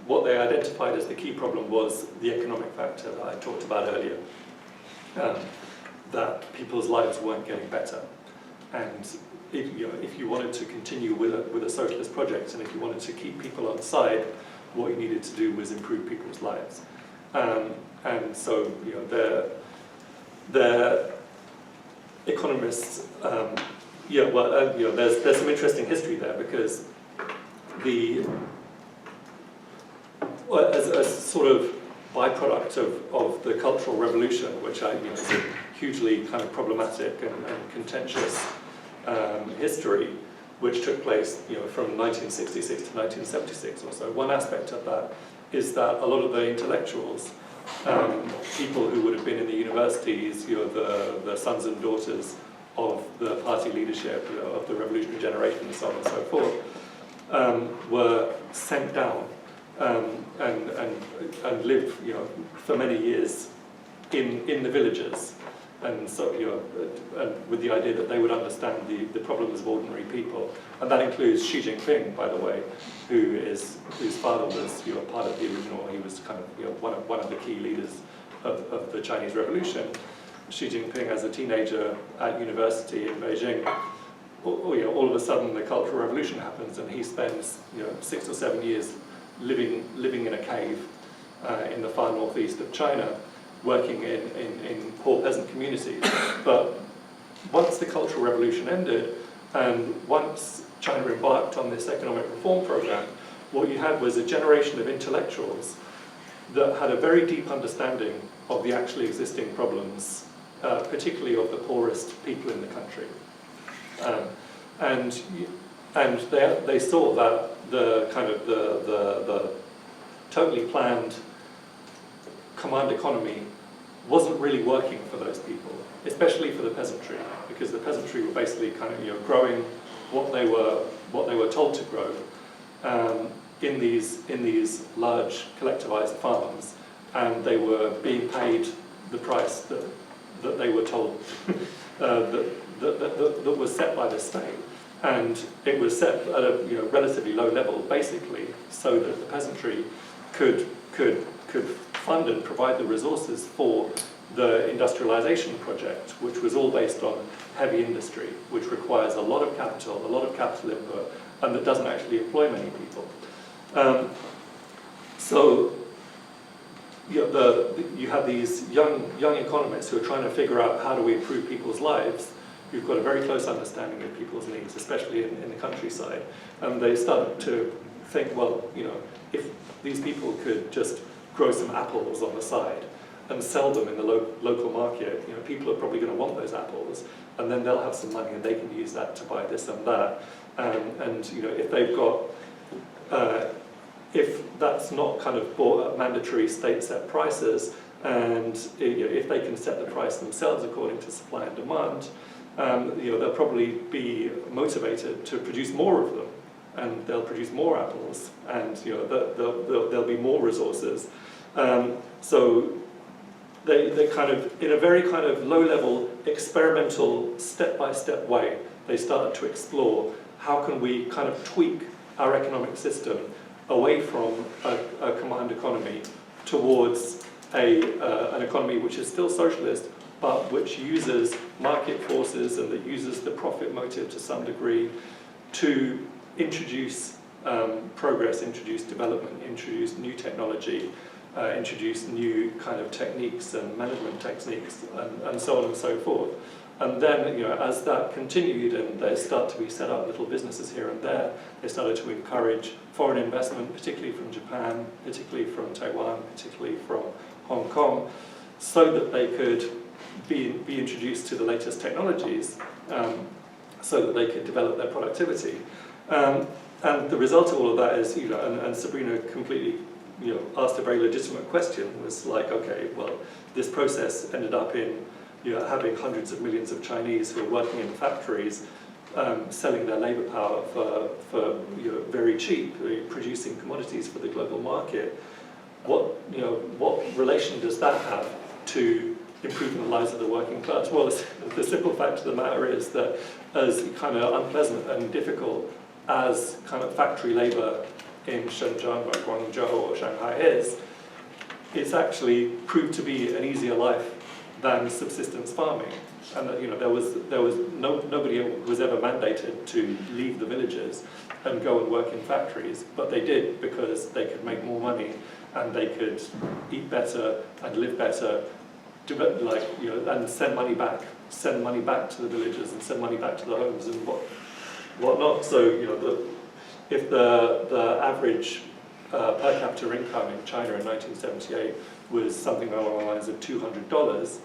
what they identified as the key problem was the economic factor that I talked about earlier, that people's lives weren't getting better, and if you wanted to continue with a socialist project, and if you wanted to keep people on side, what you needed to do was improve people's lives. And so, the economists, there's some interesting history there, because as a sort of byproduct of the Cultural Revolution, which is a hugely kind of problematic and contentious history, which took place from 1966 to 1976 or so. One aspect of that is that a lot of the intellectuals, people who would have been in the universities, the sons and daughters of the party leadership, of the revolutionary generation, and so on and so forth, were sent down and lived, for many years in the villages, and so and with the idea that they would understand the problems of ordinary people, and that includes Xi Jinping, by the way, whose father was part of the original. He was kind of one of the key leaders of the Chinese Revolution. Xi Jinping, as a teenager at university in Beijing, all of a sudden the Cultural Revolution happens, and he spends 6 or 7 years living in a cave in the far northeast of China, working in poor peasant communities. But once the Cultural Revolution ended, and once China embarked on this economic reform program, what you had was a generation of intellectuals that had a very deep understanding of the actually existing problems, particularly of the poorest people in the country. And they saw that the totally planned command economy wasn't really working for those people, especially for the peasantry, because the peasantry were basically kind of growing what they were told to grow in these large collectivized farms, and they were being paid the price that they were told that was set by the state, and it was set at a relatively low level, basically, so that the peasantry could fund and provide the resources for the industrialization project, which was all based on heavy industry, which requires a lot of capital input, and that doesn't actually employ many people. So you have these young economists who are trying to figure out how do we improve people's lives, who've got a very close understanding of people's needs, especially in the countryside. And they started to think, well, if these people could just grow some apples on the side and sell them in the local market, people are probably going to want those apples, and then they'll have some money and they can use that to buy this and that. And if they've got, if that's not kind of bought at mandatory state-set prices, and if they can set the price themselves according to supply and demand, they'll probably be motivated to produce more of them, and they'll produce more apples, and there'll be more resources. So they kind of, in a very kind of low-level, experimental, step-by-step way, they started to explore how can we kind of tweak our economic system away from a command economy towards an economy which is still socialist, but which uses market forces and that uses the profit motive to some degree to introduce progress, introduce development, introduce new technology, introduce new kind of techniques and management techniques, and so on and so forth. And then, as that continued and there start to be set up little businesses here and there, they started to encourage foreign investment, particularly from Japan, particularly from Taiwan, particularly from Hong Kong, so that they could be introduced to the latest technologies, so that they could develop their productivity. And the result of all of that is, and Sabrina completely, asked a very legitimate question, was like, okay, well, this process ended up in having hundreds of millions of Chinese who are working in factories, selling their labor power for very cheap, producing commodities for the global market. What relation does that have to improving the lives of the working class? Well, the simple fact of the matter is that as kind of unpleasant and difficult as kind of factory labor in Shenzhen or Guangzhou or Shanghai is, it's actually proved to be an easier life than subsistence farming. And nobody was ever mandated to leave the villages and go and work in factories, but they did because they could make more money and they could eat better and live better, and send money back to the villages and send money back to the homes and whatnot. So if the average per capita income in China in 1978 was something along the lines of $200.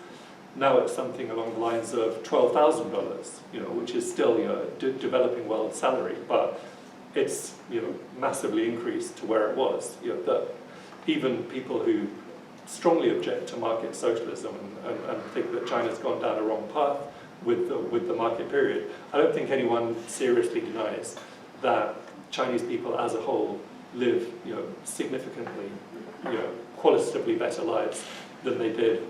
Now it's something along the lines of $12,000, which is still developing world salary, but it's massively increased to where it was. That even people who strongly object to market socialism and think that China's gone down a wrong path with the market period, I don't think anyone seriously denies that Chinese people as a whole live significantly qualitatively better lives than they did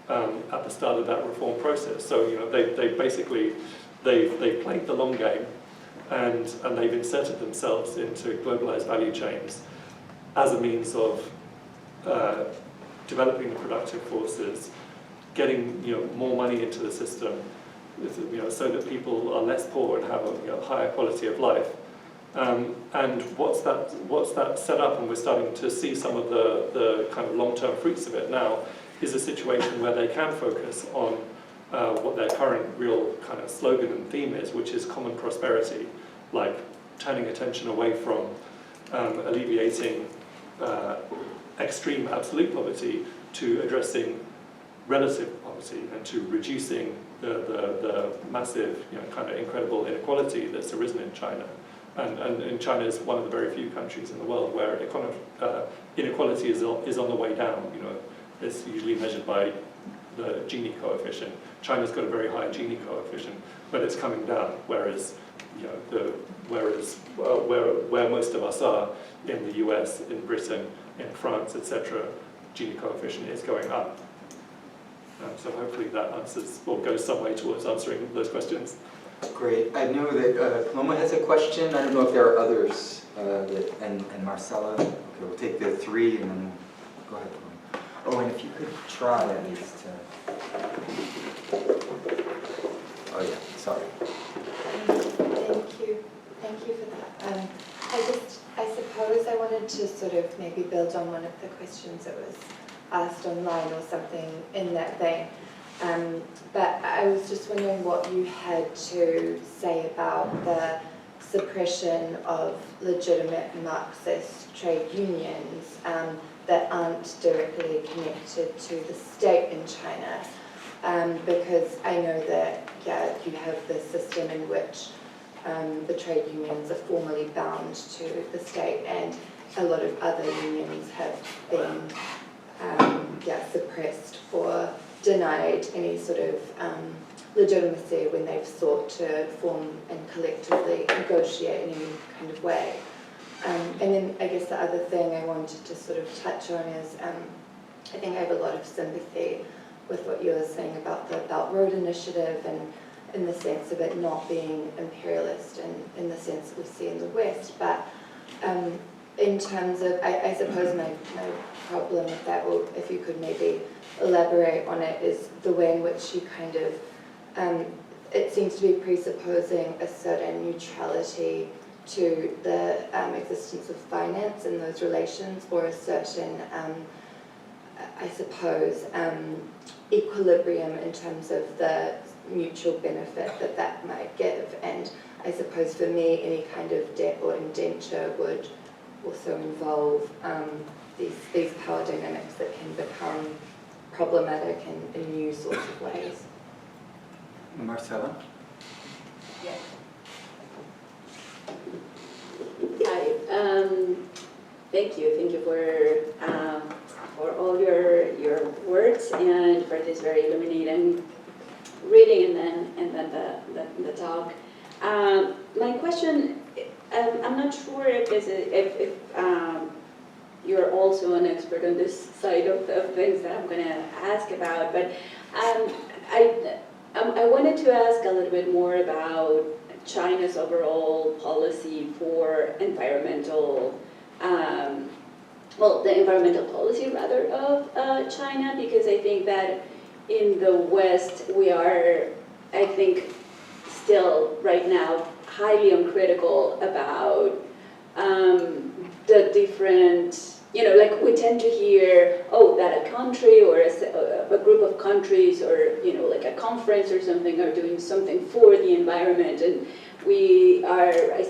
at the start of that reform process. So they basically they've played the long game and they've inserted themselves into globalized value chains as a means of developing the productive forces, getting more money into the system, so that people are less poor and have a higher quality of life. And what's that set up, and we're starting to see some of the kind of long-term fruits of it now, is a situation where they can focus on what their current real kind of slogan and theme is, which is common prosperity, like turning attention away from alleviating extreme absolute poverty to addressing relative poverty and to reducing the massive kind of incredible inequality that's arisen in China. And China is one of the very few countries in the world where inequality is on the way down. It's usually measured by the Gini coefficient. China's got a very high Gini coefficient, but it's coming down. Whereas, where most of us are in the US, in Britain, in France, etc., Gini coefficient is going up. So hopefully that answers or goes some way towards answering those questions. Great. I know that Paloma has a question. I don't know if there are others. And Marcella. Okay, we'll take the three and then go ahead, Paloma. Oh, and if you could try at least. Oh yeah, sorry. Thank you for that. I suppose I wanted to sort of maybe build on one of the questions that was asked online or something in that vein. But I was just wondering what you had to say about the suppression of legitimate Marxist trade unions that aren't directly connected to the state in China. Because I know that, you have this system in which the trade unions are formally bound to the state, and a lot of other unions have been suppressed or denied any sort of legitimacy when they've sought to form and collectively negotiate in any kind of way. And then I guess the other thing I wanted to sort of touch on is I think I have a lot of sympathy with what you were saying about the Belt Road Initiative, and in the sense of it not being imperialist and in the sense that we see in the West. But in terms of, I suppose my problem with that, or if you could maybe elaborate on it, is the way in which you kind of, it seems to be presupposing a certain neutrality to the existence of finance in those relations, or a certain, I suppose, equilibrium in terms of the mutual benefit that might give. And I suppose for me, any kind of debt or indenture would also involve these power dynamics that can become problematic in new sorts of ways. Marcella? Hi. Thank you for all your words and for this very illuminating reading and then the talk. My question, I'm not sure if you're also an expert on this side of things that I'm going to ask about, but I wanted to ask a little bit more about China's overall policy for environmental, the environmental policy rather of China, because I think that in the West we are, I think, still right now highly uncritical about the different, like we tend to hear, that a country or a group of countries or, like a conference or something are doing something for the environment, and we are, I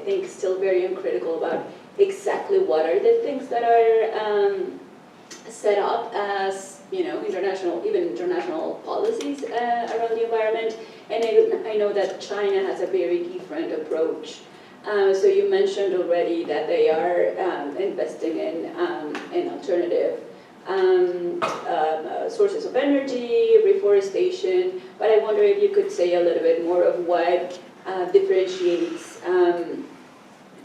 think, still very uncritical about exactly what are the things that are set up as, international policies around the environment. And I know that China has a very different approach. So you mentioned already that they are investing in alternative sources of energy, reforestation, but I wonder if you could say a little bit more of what differentiates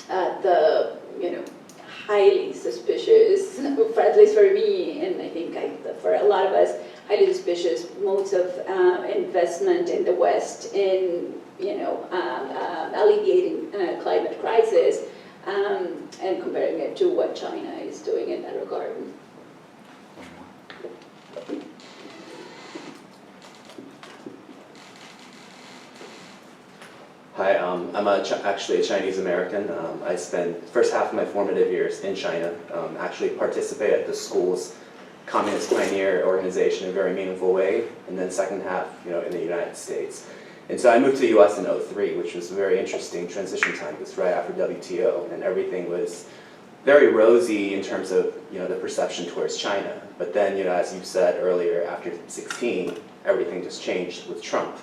the, highly suspicious, at least for me, and I think for a lot of us, highly suspicious modes of investment in the West in, alleviating climate crisis, and comparing it to what China is doing in that regard. Hi, I'm actually a Chinese American. I spent first half of my formative years in China, actually participated at the school's Communist Pioneer Organization in a very meaningful way, and then second half, in the United States. And so I moved to the US in 2003, which was a very interesting transition time. It was right after WTO, and everything was very rosy in terms of, the perception towards China. But then, as you said earlier, after 2016, everything just changed with Trump.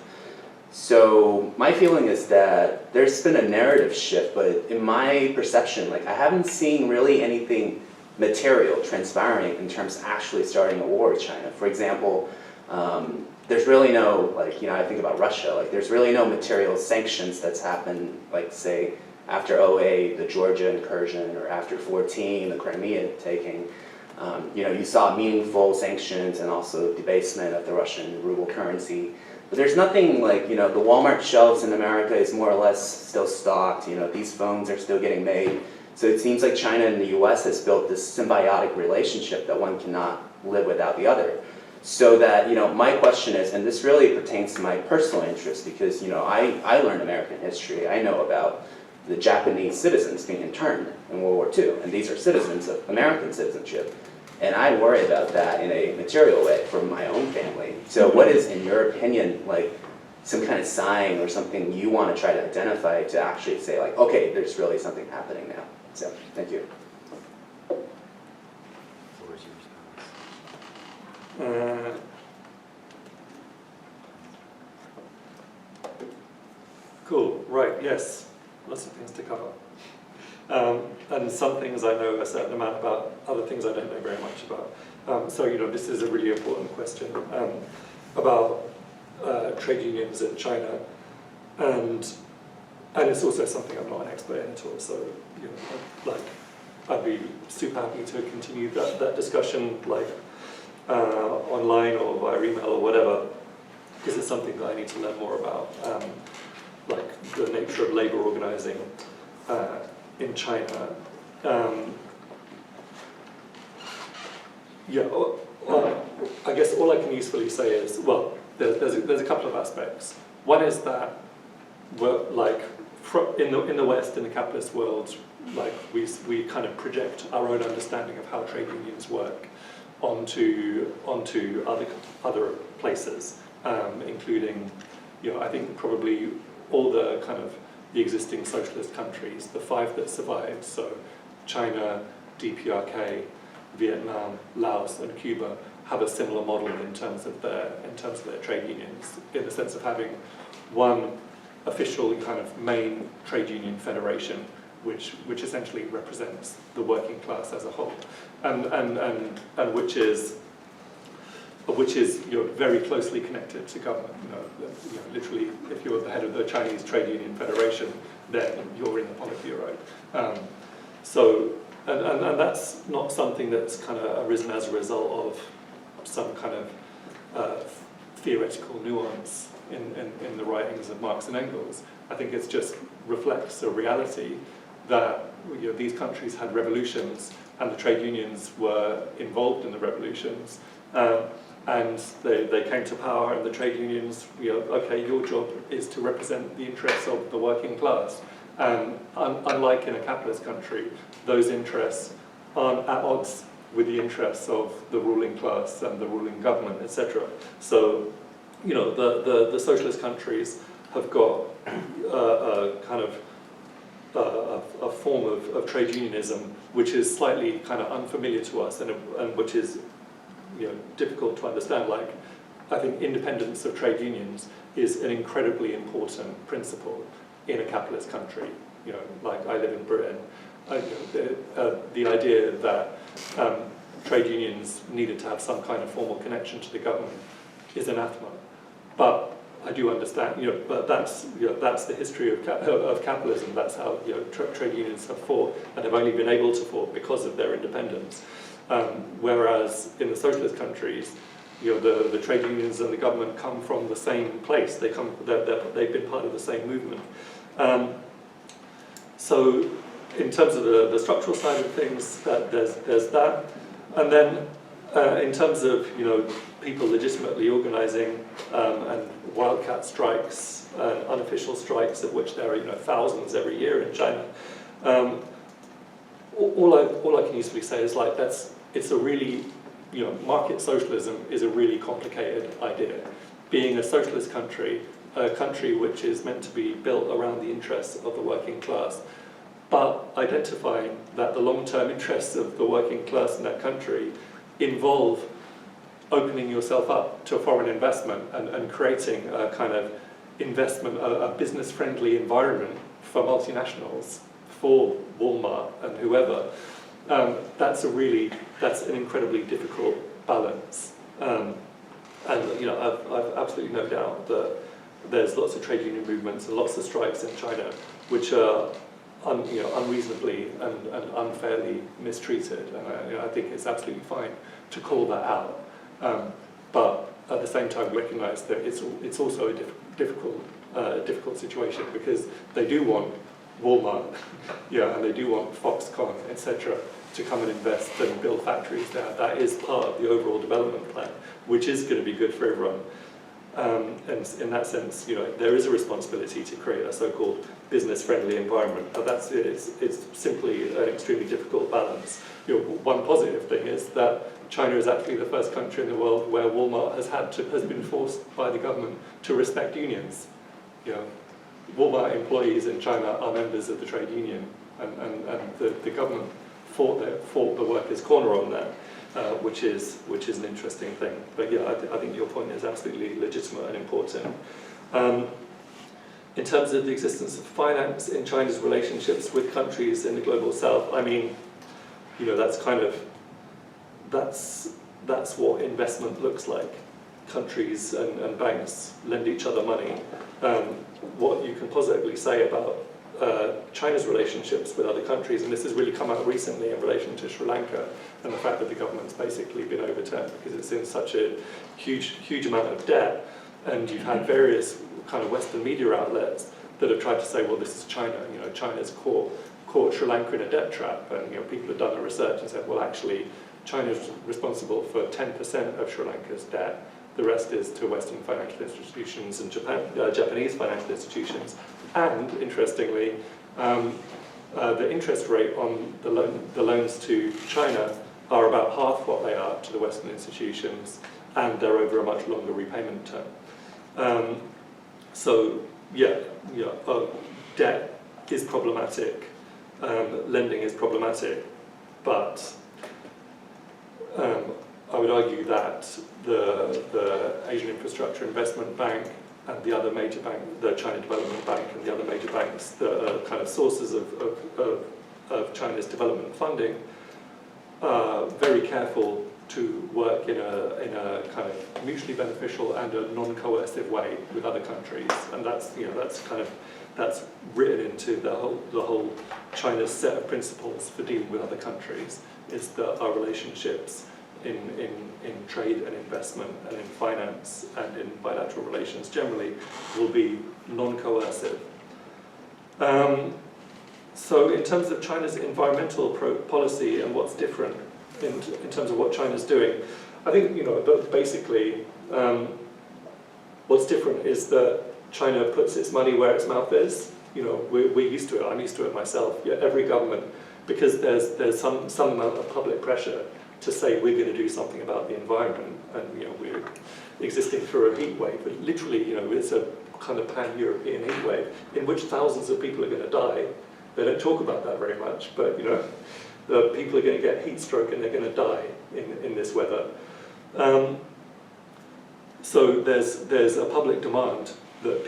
So my feeling is that there's been a narrative shift, but in my perception, I haven't seen really anything material transpiring in terms of actually starting a war with China. For example, there's really no, I think about Russia, there's really no material sanctions that's happened, say, after 2008, the Georgia incursion, or after 2014, the Crimea taking. You saw meaningful sanctions and also debasement of the Russian ruble currency. But there's nothing the Walmart shelves in America is more or less still stocked, these phones are still getting made. So it seems like China and the US has built this symbiotic relationship that one cannot live without the other. So that, my question is, and this really pertains to my personal interest because, I learned American history. I know about the Japanese citizens being interned in World War II, and these are citizens of American citizenship. And I worry about that in a material way for my own family. So what is, in your opinion, like some kind of sign or something you want to try to identify to actually say like, okay, there's really something happening now? So, thank you. Cool, right, yes, lots of things to cover. And some things I know a certain amount about, other things I don't know very much about. So, this is a really important question about trade unions in China, and it's also something I'm not an expert in at all, so, I'd be super happy to continue that discussion, online or via email or whatever, because it's something that I need to learn more about. The nature of labor organizing in China. I guess all I can usefully say is, well, there's a couple of aspects. One is that in the West, in the capitalist world, we kind of project our own understanding of how trade unions work onto other places, including, I think probably all the the existing socialist countries, the 5 that survived, so China, DPRK, Vietnam, Laos, and Cuba, have a similar model in terms of their trade unions, in the sense of having one official main trade union federation, which essentially represents the working class as a whole, and which is very closely connected to government. Literally, if you're the head of the Chinese Trade Union Federation, then you're in the Politburo. And that's not something that's arisen as a result of some theoretical nuance in the writings of Marx and Engels. I think it just reflects a reality that these countries had revolutions, and the trade unions were involved in the revolutions. And they came to power, and the trade unions, okay, your job is to represent the interests of the working class. And unlike in a capitalist country, those interests aren't at odds with the interests of the ruling class and the ruling government, etc. So, the socialist countries have got a form of trade unionism which is slightly unfamiliar to us, and which is difficult to understand. I think independence of trade unions is an incredibly important principle in a capitalist country. I live in Britain. The idea that trade unions needed to have some kind of formal connection to the government is anathema. But I do understand, but that's the history of capitalism. That's how trade unions have fought, and have only been able to fight because of their independence. Whereas in the socialist countries, the trade unions and the government come from the same place. They've been part of the same movement. So, in terms of the structural side of things, there's that, and then in terms of people legitimately organising and wildcat strikes, unofficial strikes, of which there are thousands every year in China. All I can usefully say is it's a really, market socialism is a really complicated idea. Being a socialist country, a country which is meant to be built around the interests of the working class, but identifying that the long-term interests of the working class in that country involve opening yourself up to foreign investment and creating a investment, a business-friendly environment for multinationals, for Walmart and whoever. That's an incredibly difficult balance. And I've absolutely no doubt that there's lots of trade union movements and lots of strikes in China which are unreasonably and unfairly mistreated, and I think it's absolutely fine to call that out. But at the same time, recognise that it's also a difficult situation, because they do want Walmart, and they do want Foxconn, etc., to come and invest and build factories there. That is part of the overall development plan, which is going to be good for everyone. And in that sense, there is a responsibility to create a so-called business-friendly environment, but it's simply an extremely difficult balance. One positive thing is that China is actually the first country in the world where Walmart has been forced by the government to respect unions. Walmart employees in China are members of the trade union, and the government fought the workers' corner on that. Which is an interesting thing. But yeah, I think your point is absolutely legitimate and important. In terms of the existence of finance in China's relationships with countries in the global south, I mean, that's what investment looks like. Countries and banks lend each other money. What you can positively say about China's relationships with other countries, and this has really come out recently in relation to Sri Lanka, and the fact that the government's basically been overturned because it's in such a huge amount of debt, and you've had various kind of Western media outlets that have tried to say, well, this is China, China's caught Sri Lanka in a debt trap, and people have done the research and said, well, actually, China's responsible for 10% of Sri Lanka's debt. The rest is to Western financial institutions and Japanese financial institutions. And interestingly, the interest rate on the loans to China are about half what they are to the Western institutions, and they're over a much longer repayment term. Debt is problematic, lending is problematic, but I would argue that the Asian Infrastructure Investment Bank and the other major bank, the China Development Bank and the other major banks that are kind of sources of China's development funding are very careful to work in a kind of mutually beneficial and a non-coercive way with other countries, and that's written into the whole China's set of principles for dealing with other countries, is that our relationships in trade and investment and in finance and in bilateral relations generally will be non-coercive. So in terms of China's environmental policy and what's different in terms of what China's doing, I think basically what's different is that China puts its money where its mouth is. We're used to it. I'm used to it myself. Every government, because there's some amount of public pressure to say we're going to do something about the environment, and we're existing through a heat wave. But literally, it's a kind of pan-European heat wave in which thousands of people are going to die. They don't talk about that very much, but the people are going to get heat stroke and they're going to die in this weather. So there's a public demand that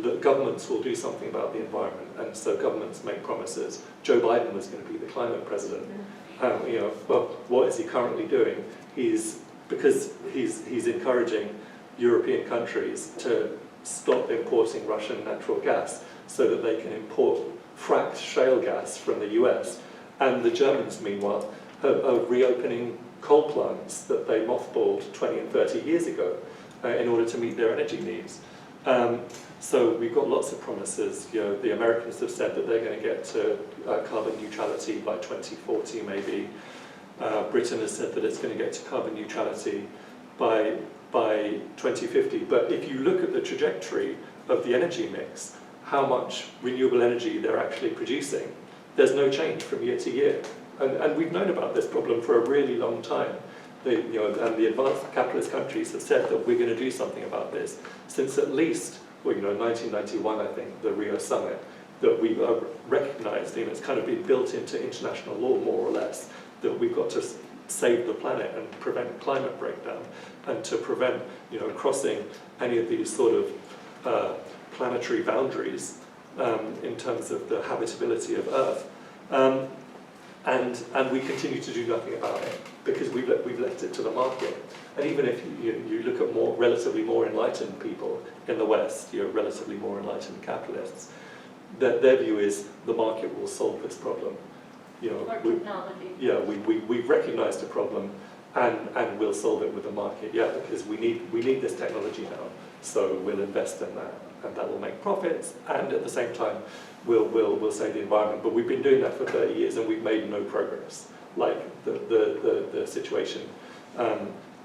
that governments will do something about the environment, and so governments make promises. Joe Biden was going to be the climate president. Well, what is he currently doing? Because he's encouraging European countries to stop importing Russian natural gas so that they can import fracked shale gas from the US. And the Germans, meanwhile, are reopening coal plants that they mothballed 20 and 30 years ago in order to meet their energy needs. So we've got lots of promises. The Americans have said that they're going to get to carbon neutrality by 2040, maybe. Britain has said that it's going to get to carbon neutrality by 2050. But if you look at the trajectory of the energy mix, how much renewable energy they're actually producing, there's no change from year to year. And we've known about this problem for a really long time. And the advanced capitalist countries have said that we're going to do something about this since at least 1991, I think, the Rio summit, that we've recognized, it's kind of been built into international law, more or less, that we've got to save the planet and prevent climate breakdown, and to prevent, crossing any of these sort of planetary boundaries in terms of the habitability of Earth. And we continue to do nothing about it because we've left it to the market. And even if you look at relatively more enlightened people in the West, relatively more enlightened capitalists, their view is the market will solve this problem. We've recognized a problem and we'll solve it with the market. Because we need this technology now, so we'll invest in that, and that will make profits, and at the same time we'll save the environment. But we've been doing that for 30 years and we've made no progress. Like the situation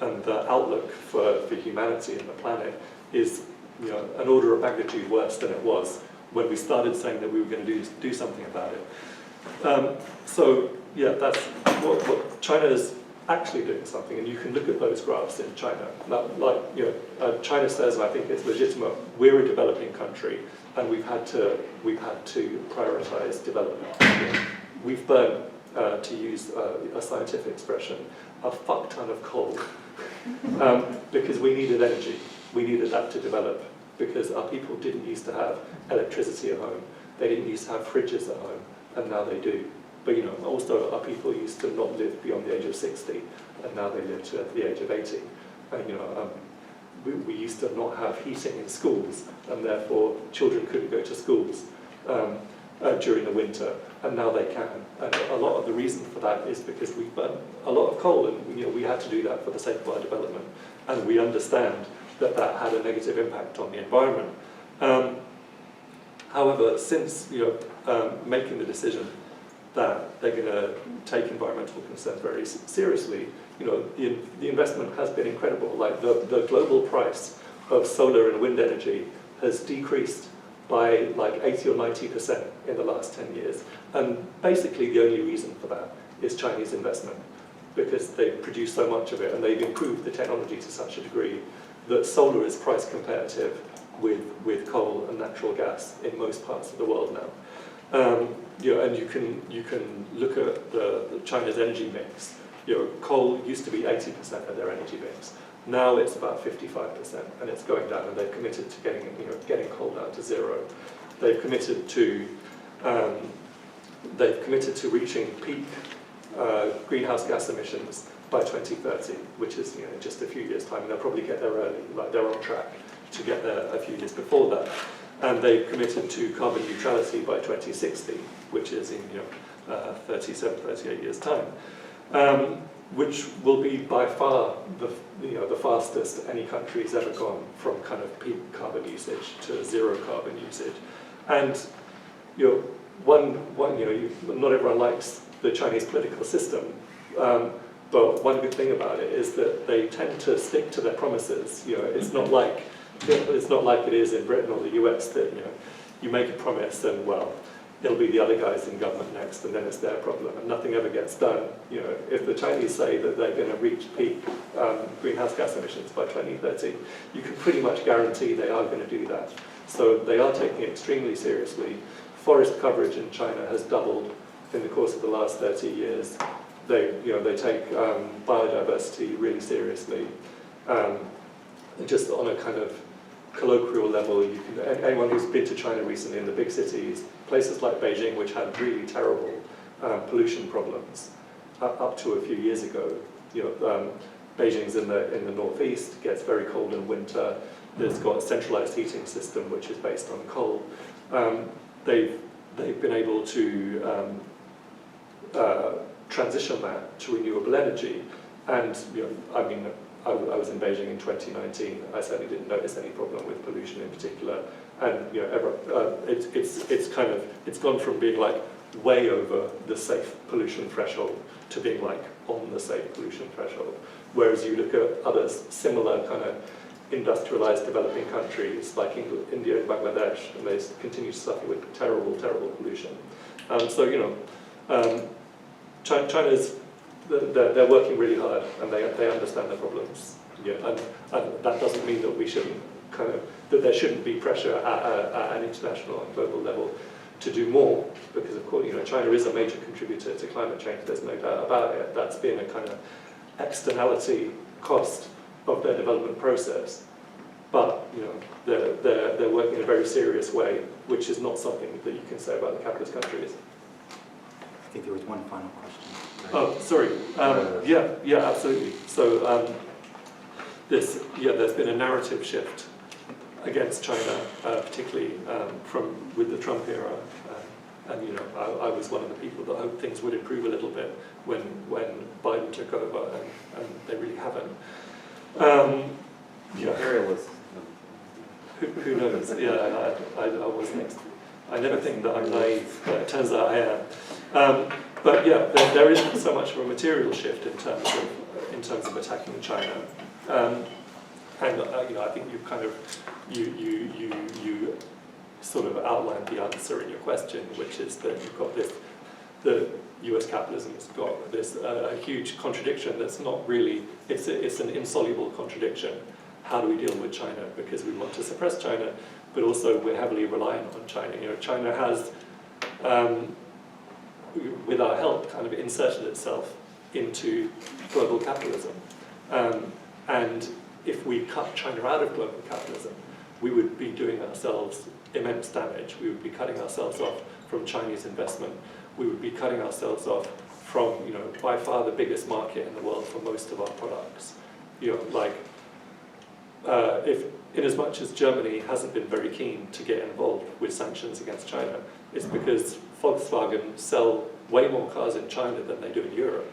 and the outlook for humanity and the planet is an order of magnitude worse than it was when we started saying that we were going to do something about it. So yeah, that's what China is actually doing something, and you can look at those graphs in China. China says, I think it's legitimate, we're a developing country, and we've had to prioritize development. We've burned, to use a scientific expression, a fuck ton of coal because we needed energy. We needed that to develop because our people didn't used to have electricity at home. They didn't used to have fridges at home, and now they do. But also our people used to not live beyond the age of 60, and now they live to the age of 80. And we used to not have heating in schools, and therefore children couldn't go to schools during the winter, and now they can. And a lot of the reason for that is because we burn a lot of coal, and we had to do that for the sake of our development. And we understand that that had a negative impact on the environment. However, since making the decision that they're going to take environmental concerns very seriously, the investment has been incredible. Like the global price of solar and wind energy has decreased by like 80 or 90% in the last 10 years. And basically the only reason for that is Chinese investment, because they produce so much of it and they've improved the technology to such a degree that solar is price competitive with coal and natural gas in most parts of the world now. And you can look at the China's energy mix. Coal used to be 80% of their energy mix. Now it's about 55%, and it's going down. And they've committed to getting coal down to zero. They've committed to reaching peak greenhouse gas emissions by 2030, which is just a few years' time. And they'll probably get there early. Like they're on track to get there a few years before that. And they've committed to carbon neutrality by 2060, which is in 37, 38 years' time, which will be by far the fastest any country's ever gone from kind of peak carbon usage to zero carbon usage. And not everyone likes the Chinese political system, but one good thing about it is that they tend to stick to their promises. It's not like it is in Britain or the US that you make a promise and it'll be the other guys in government next, and then it's their problem, and nothing ever gets done. If the Chinese say that they're going to reach peak greenhouse gas emissions by 2030, you can pretty much guarantee they are going to do that. So they are taking it extremely seriously. Forest coverage in China has doubled in the course of the last 30 years. They take biodiversity really seriously. Just on a kind of colloquial level, anyone who's been to China recently in the big cities, places like Beijing, which had really terrible pollution problems up to a few years ago. Beijing's in the northeast, gets very cold in winter. There's got a centralized heating system which is based on coal. They've been able to transition that to renewable energy, and I was in Beijing in 2019. I certainly didn't notice any problem with pollution in particular, and it's gone from being like way over the safe pollution threshold to being like on the safe pollution threshold. Whereas you look at other similar kind of industrialized developing countries like India and Bangladesh, and they continue to suffer with terrible, terrible pollution. China's they're working really hard, and they understand their problems. And that doesn't mean that we shouldn't that there shouldn't be pressure at an international and global level to do more, because of course China is a major contributor to climate change. There's no doubt about it. That's been a kind of externality cost of their development process. But they're working in a very serious way, which is not something that you can say about the capitalist countries. I think there was one final question. Oh, sorry. Yeah, absolutely. So there's been a narrative shift against China, particularly with the Trump era, and I was one of the people that hoped things would improve a little bit when Biden took over, and they really haven't. Imperialist. Who knows? Yeah, I was next. I never think that I'm naive, but it turns out I am. But yeah, there isn't so much of a material shift in terms of attacking China. And I think you kind of you sort of outlined the answer in your question, which is that you've got this, the US capitalism has got this a huge contradiction that's not really, it's an insoluble contradiction. How do we deal with China? Because we want to suppress China, but also we're heavily reliant on China. China has, with our help, kind of inserted itself into global capitalism. And if we cut China out of global capitalism, we would be doing ourselves immense damage. We would be cutting ourselves off from Chinese investment. We would be cutting ourselves off from, by far the biggest market in the world for most of our products. If, in as much as Germany hasn't been very keen to get involved with sanctions against China, it's because Volkswagen sell way more cars in China than they do in Europe.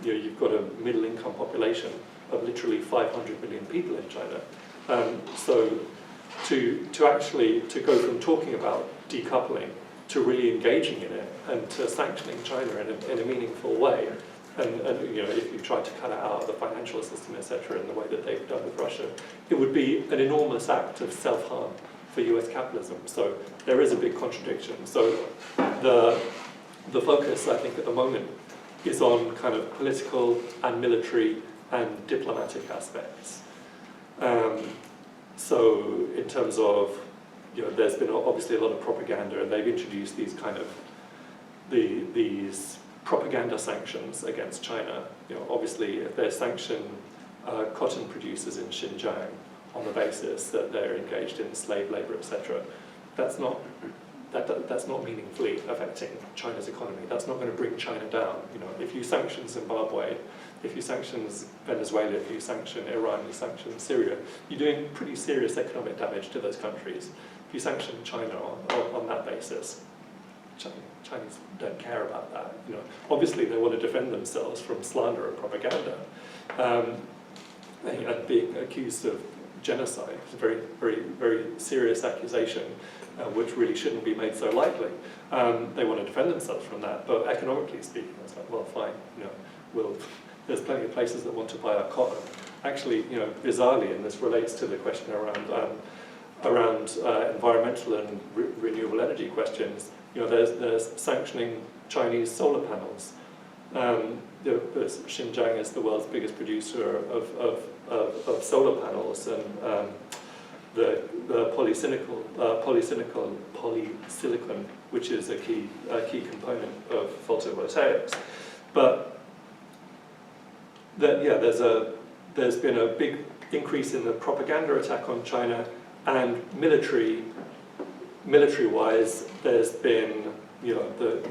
You've got a middle-income population of literally 500 million people in China. So to go from talking about decoupling to really engaging in it and to sanctioning China in a meaningful way, and if you try to cut it out of the financial system, etc., in the way that they've done with Russia, it would be an enormous act of self-harm for US capitalism. So there is a big contradiction. So the focus, I think, at the moment is on kind of political and military and diplomatic aspects. So in terms of, there's been obviously a lot of propaganda, and they've introduced these kind of these propaganda sanctions against China. Obviously, if they sanction cotton producers in Xinjiang on the basis that they're engaged in slave labor, etc., that's not meaningfully affecting China's economy. That's not going to bring China down. If you sanction Zimbabwe, if you sanction Venezuela, if you sanction Iran, you sanction Syria, you're doing pretty serious economic damage to those countries. If you sanction China on that basis, Chinese don't care about that. Obviously they want to defend themselves from slander and propaganda, and being accused of genocide. It's a very, very, very serious accusation, which really shouldn't be made so lightly. They want to defend themselves from that, but economically speaking, it's like, well, fine. There's plenty of places that want to buy our cotton. Actually, bizarrely, and this relates to the question around environmental and renewable energy questions. There's sanctioning Chinese solar panels. Xinjiang is the world's biggest producer of solar panels, and the polysilicon, which is a key component of photovoltaics. But there's been a big increase in the propaganda attack on China, and military-wise, there's been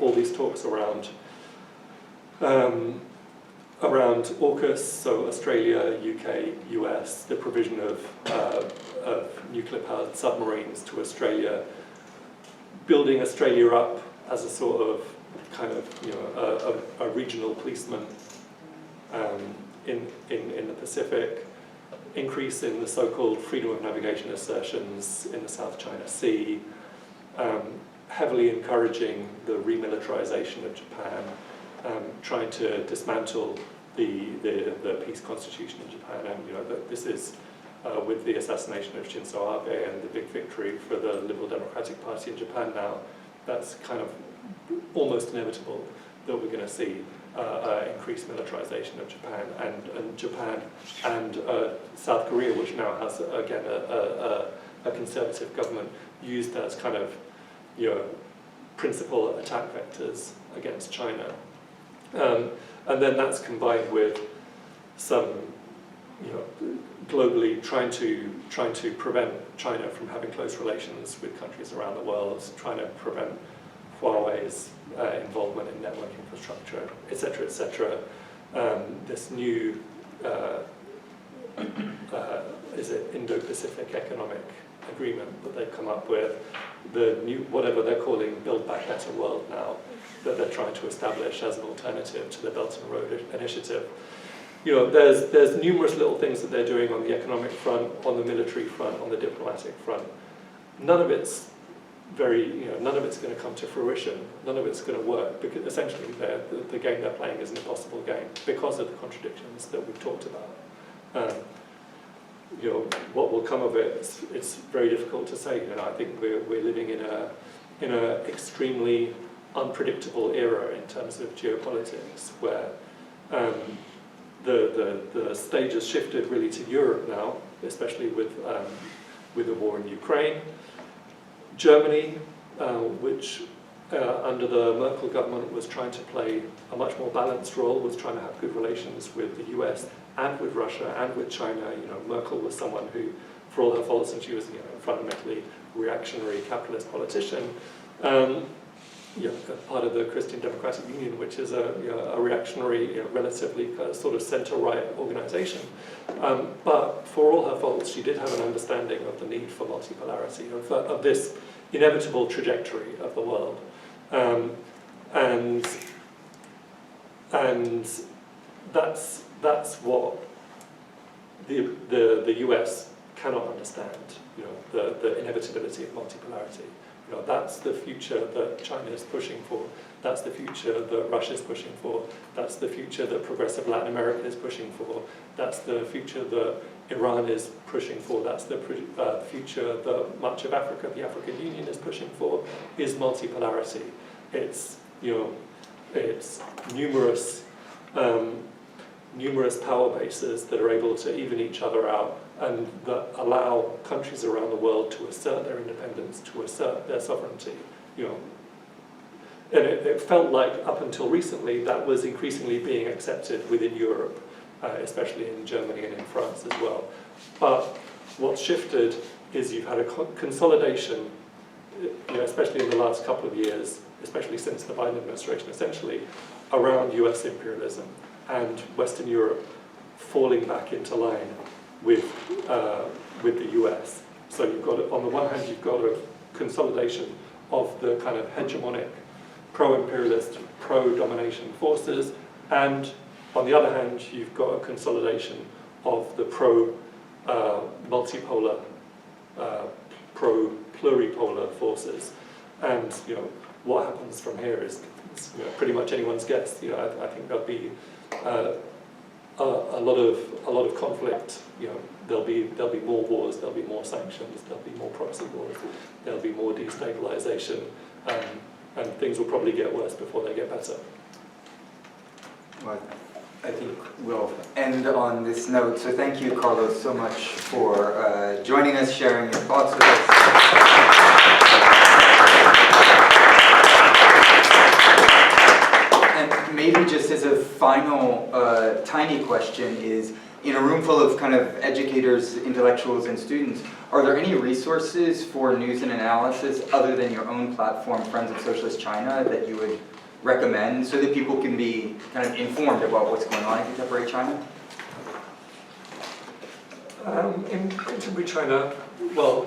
all these talks around AUKUS, so Australia, UK, US, the provision of nuclear-powered submarines to Australia, building Australia up as a sort of kind of a regional policeman in the Pacific, increase in the so-called freedom of navigation assertions in the South China Sea, heavily encouraging the remilitarization of Japan, trying to dismantle the peace constitution in Japan, and this is with the assassination of Shinzo Abe and the big victory for the Liberal Democratic Party in Japan now, that's kind of almost inevitable that we're going to see increased militarization of Japan, and South Korea, which now has again a conservative government, used as kind of principal attack vectors against China, and then that's combined with some globally trying to prevent China from having close relations with countries around the world, trying to prevent Huawei's involvement in network infrastructure, etc., etc. This new is it Indo-Pacific Economic Agreement that they've come up with, the new whatever they're calling Build Back Better World now, that they're trying to establish as an alternative to the Belt and Road Initiative. There's numerous little things that they're doing on the economic front, on the military front, on the diplomatic front. None of it's none of it's going to come to fruition. None of it's going to work, because essentially the game they're playing is an impossible game because of the contradictions that we've talked about. what will come of it, it's very difficult to say. I think we're living in a extremely unpredictable era in terms of geopolitics, where the stage has shifted really to Europe now, especially with the war in Ukraine. Germany, which under the Merkel government was trying to play a much more balanced role, was trying to have good relations with the US and with Russia and with China. Merkel was someone who, for all her faults, and she was a fundamentally reactionary capitalist politician, part of the Christian Democratic Union, which is a reactionary, relatively sort of centre-right organisation. But for all her faults, she did have an understanding of the need for multipolarity, of this inevitable trajectory of the world. And that's what the US cannot understand, the inevitability of multipolarity. That's the future that China is pushing for. That's the future that Russia is pushing for. That's the future that progressive Latin America is pushing for. That's the future that Iran is pushing for. That's the future that much of Africa, the African Union, is pushing for, is multipolarity. It's numerous power bases that are able to even each other out and that allow countries around the world to assert their independence, to assert their sovereignty. And it felt like up until recently that was increasingly being accepted within Europe, especially in Germany and in France as well. But what's shifted is you've had a consolidation, especially in the last couple of years, especially since the Biden administration, essentially, around US imperialism and Western Europe falling back into line with the US. So you've got, on the one hand, you've got a consolidation of the kind of hegemonic pro-imperialist, pro-domination forces, and on the other hand, you've got a consolidation of the pro-multipolar, pro-pluripolar forces. And what happens from here is pretty much anyone's guess. I think there'll be a lot of conflict. There'll be more wars, there'll be more sanctions, there'll be more proxy wars, there'll be more destabilization, and things will probably get worse before they get better. Well, I think we'll end on this note. So thank you, Carlos, so much for joining us, sharing your thoughts with us. And maybe just as a final tiny question is, in a room full of kind of educators, intellectuals, and students, are there any resources for news and analysis other than your own platform, Friends of Socialist China, that you would recommend so that people can be kind of informed about what's going on in contemporary China? In contemporary China, well,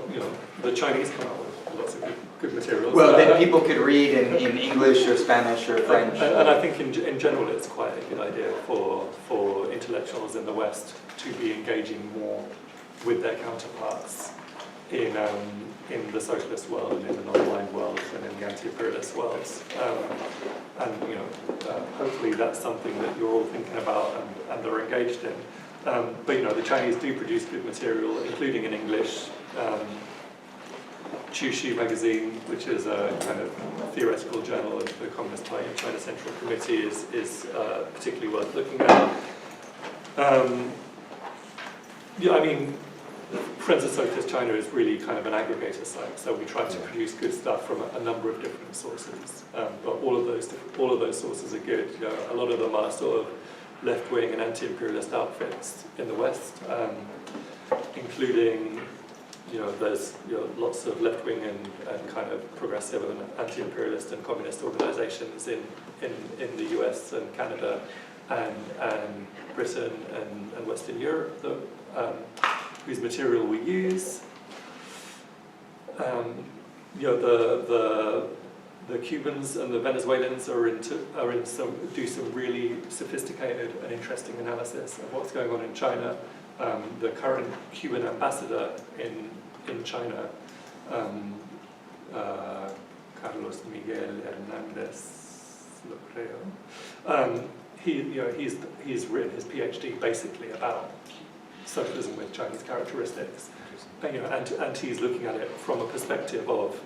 the Chinese come out with lots of good materials. Well, that people could read in English or Spanish or French. And I think in general it's quite a good idea for intellectuals in the West to be engaging more with their counterparts in the socialist world and in the non-aligned world and in the anti-imperialist worlds. Hopefully that's something that you're all thinking about and are engaged in. But the Chinese do produce good material, including in English. Chushi magazine, which is a kind of theoretical journal of the Communist Party of China Central Committee, is particularly worth looking at. Friends of Socialist China is really kind of an aggregator site, so we try to produce good stuff from a number of different sources. But all of those sources are good. A lot of them are sort of left-wing and anti-imperialist outfits in the West, including there's lots of left-wing and kind of progressive and anti-imperialist and communist organizations in the US and Canada and Britain and Western Europe that, whose material we use. The Cubans and the Venezuelans do some really sophisticated and interesting analysis of what's going on in China. The current Cuban ambassador in China, Carlos Miguel Hernandez, lo creo. He's written his PhD basically about socialism with Chinese characteristics. And, and he's looking at it from a perspective of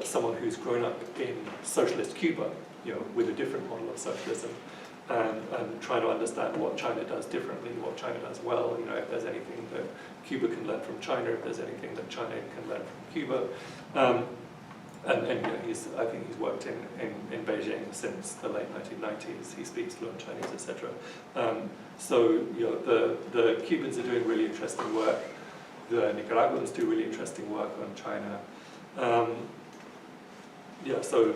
someone who's grown up in socialist Cuba, with a different model of socialism, and trying to understand what China does differently, what China does well, if there's anything that Cuba can learn from China, if there's anything that China can learn from Cuba. And I think he's worked in Beijing since the late 1990s. He speaks fluent Chinese, etc. So the Cubans are doing really interesting work. The Nicaraguans do really interesting work on China. So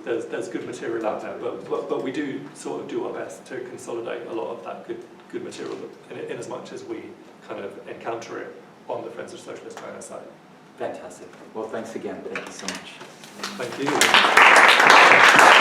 there's good material out there, but we do sort of do our best to consolidate a lot of that good material in as much as we kind of encounter it on the Friends of Socialist China side. Fantastic. Well, thanks again. Thank you so much. Thank you.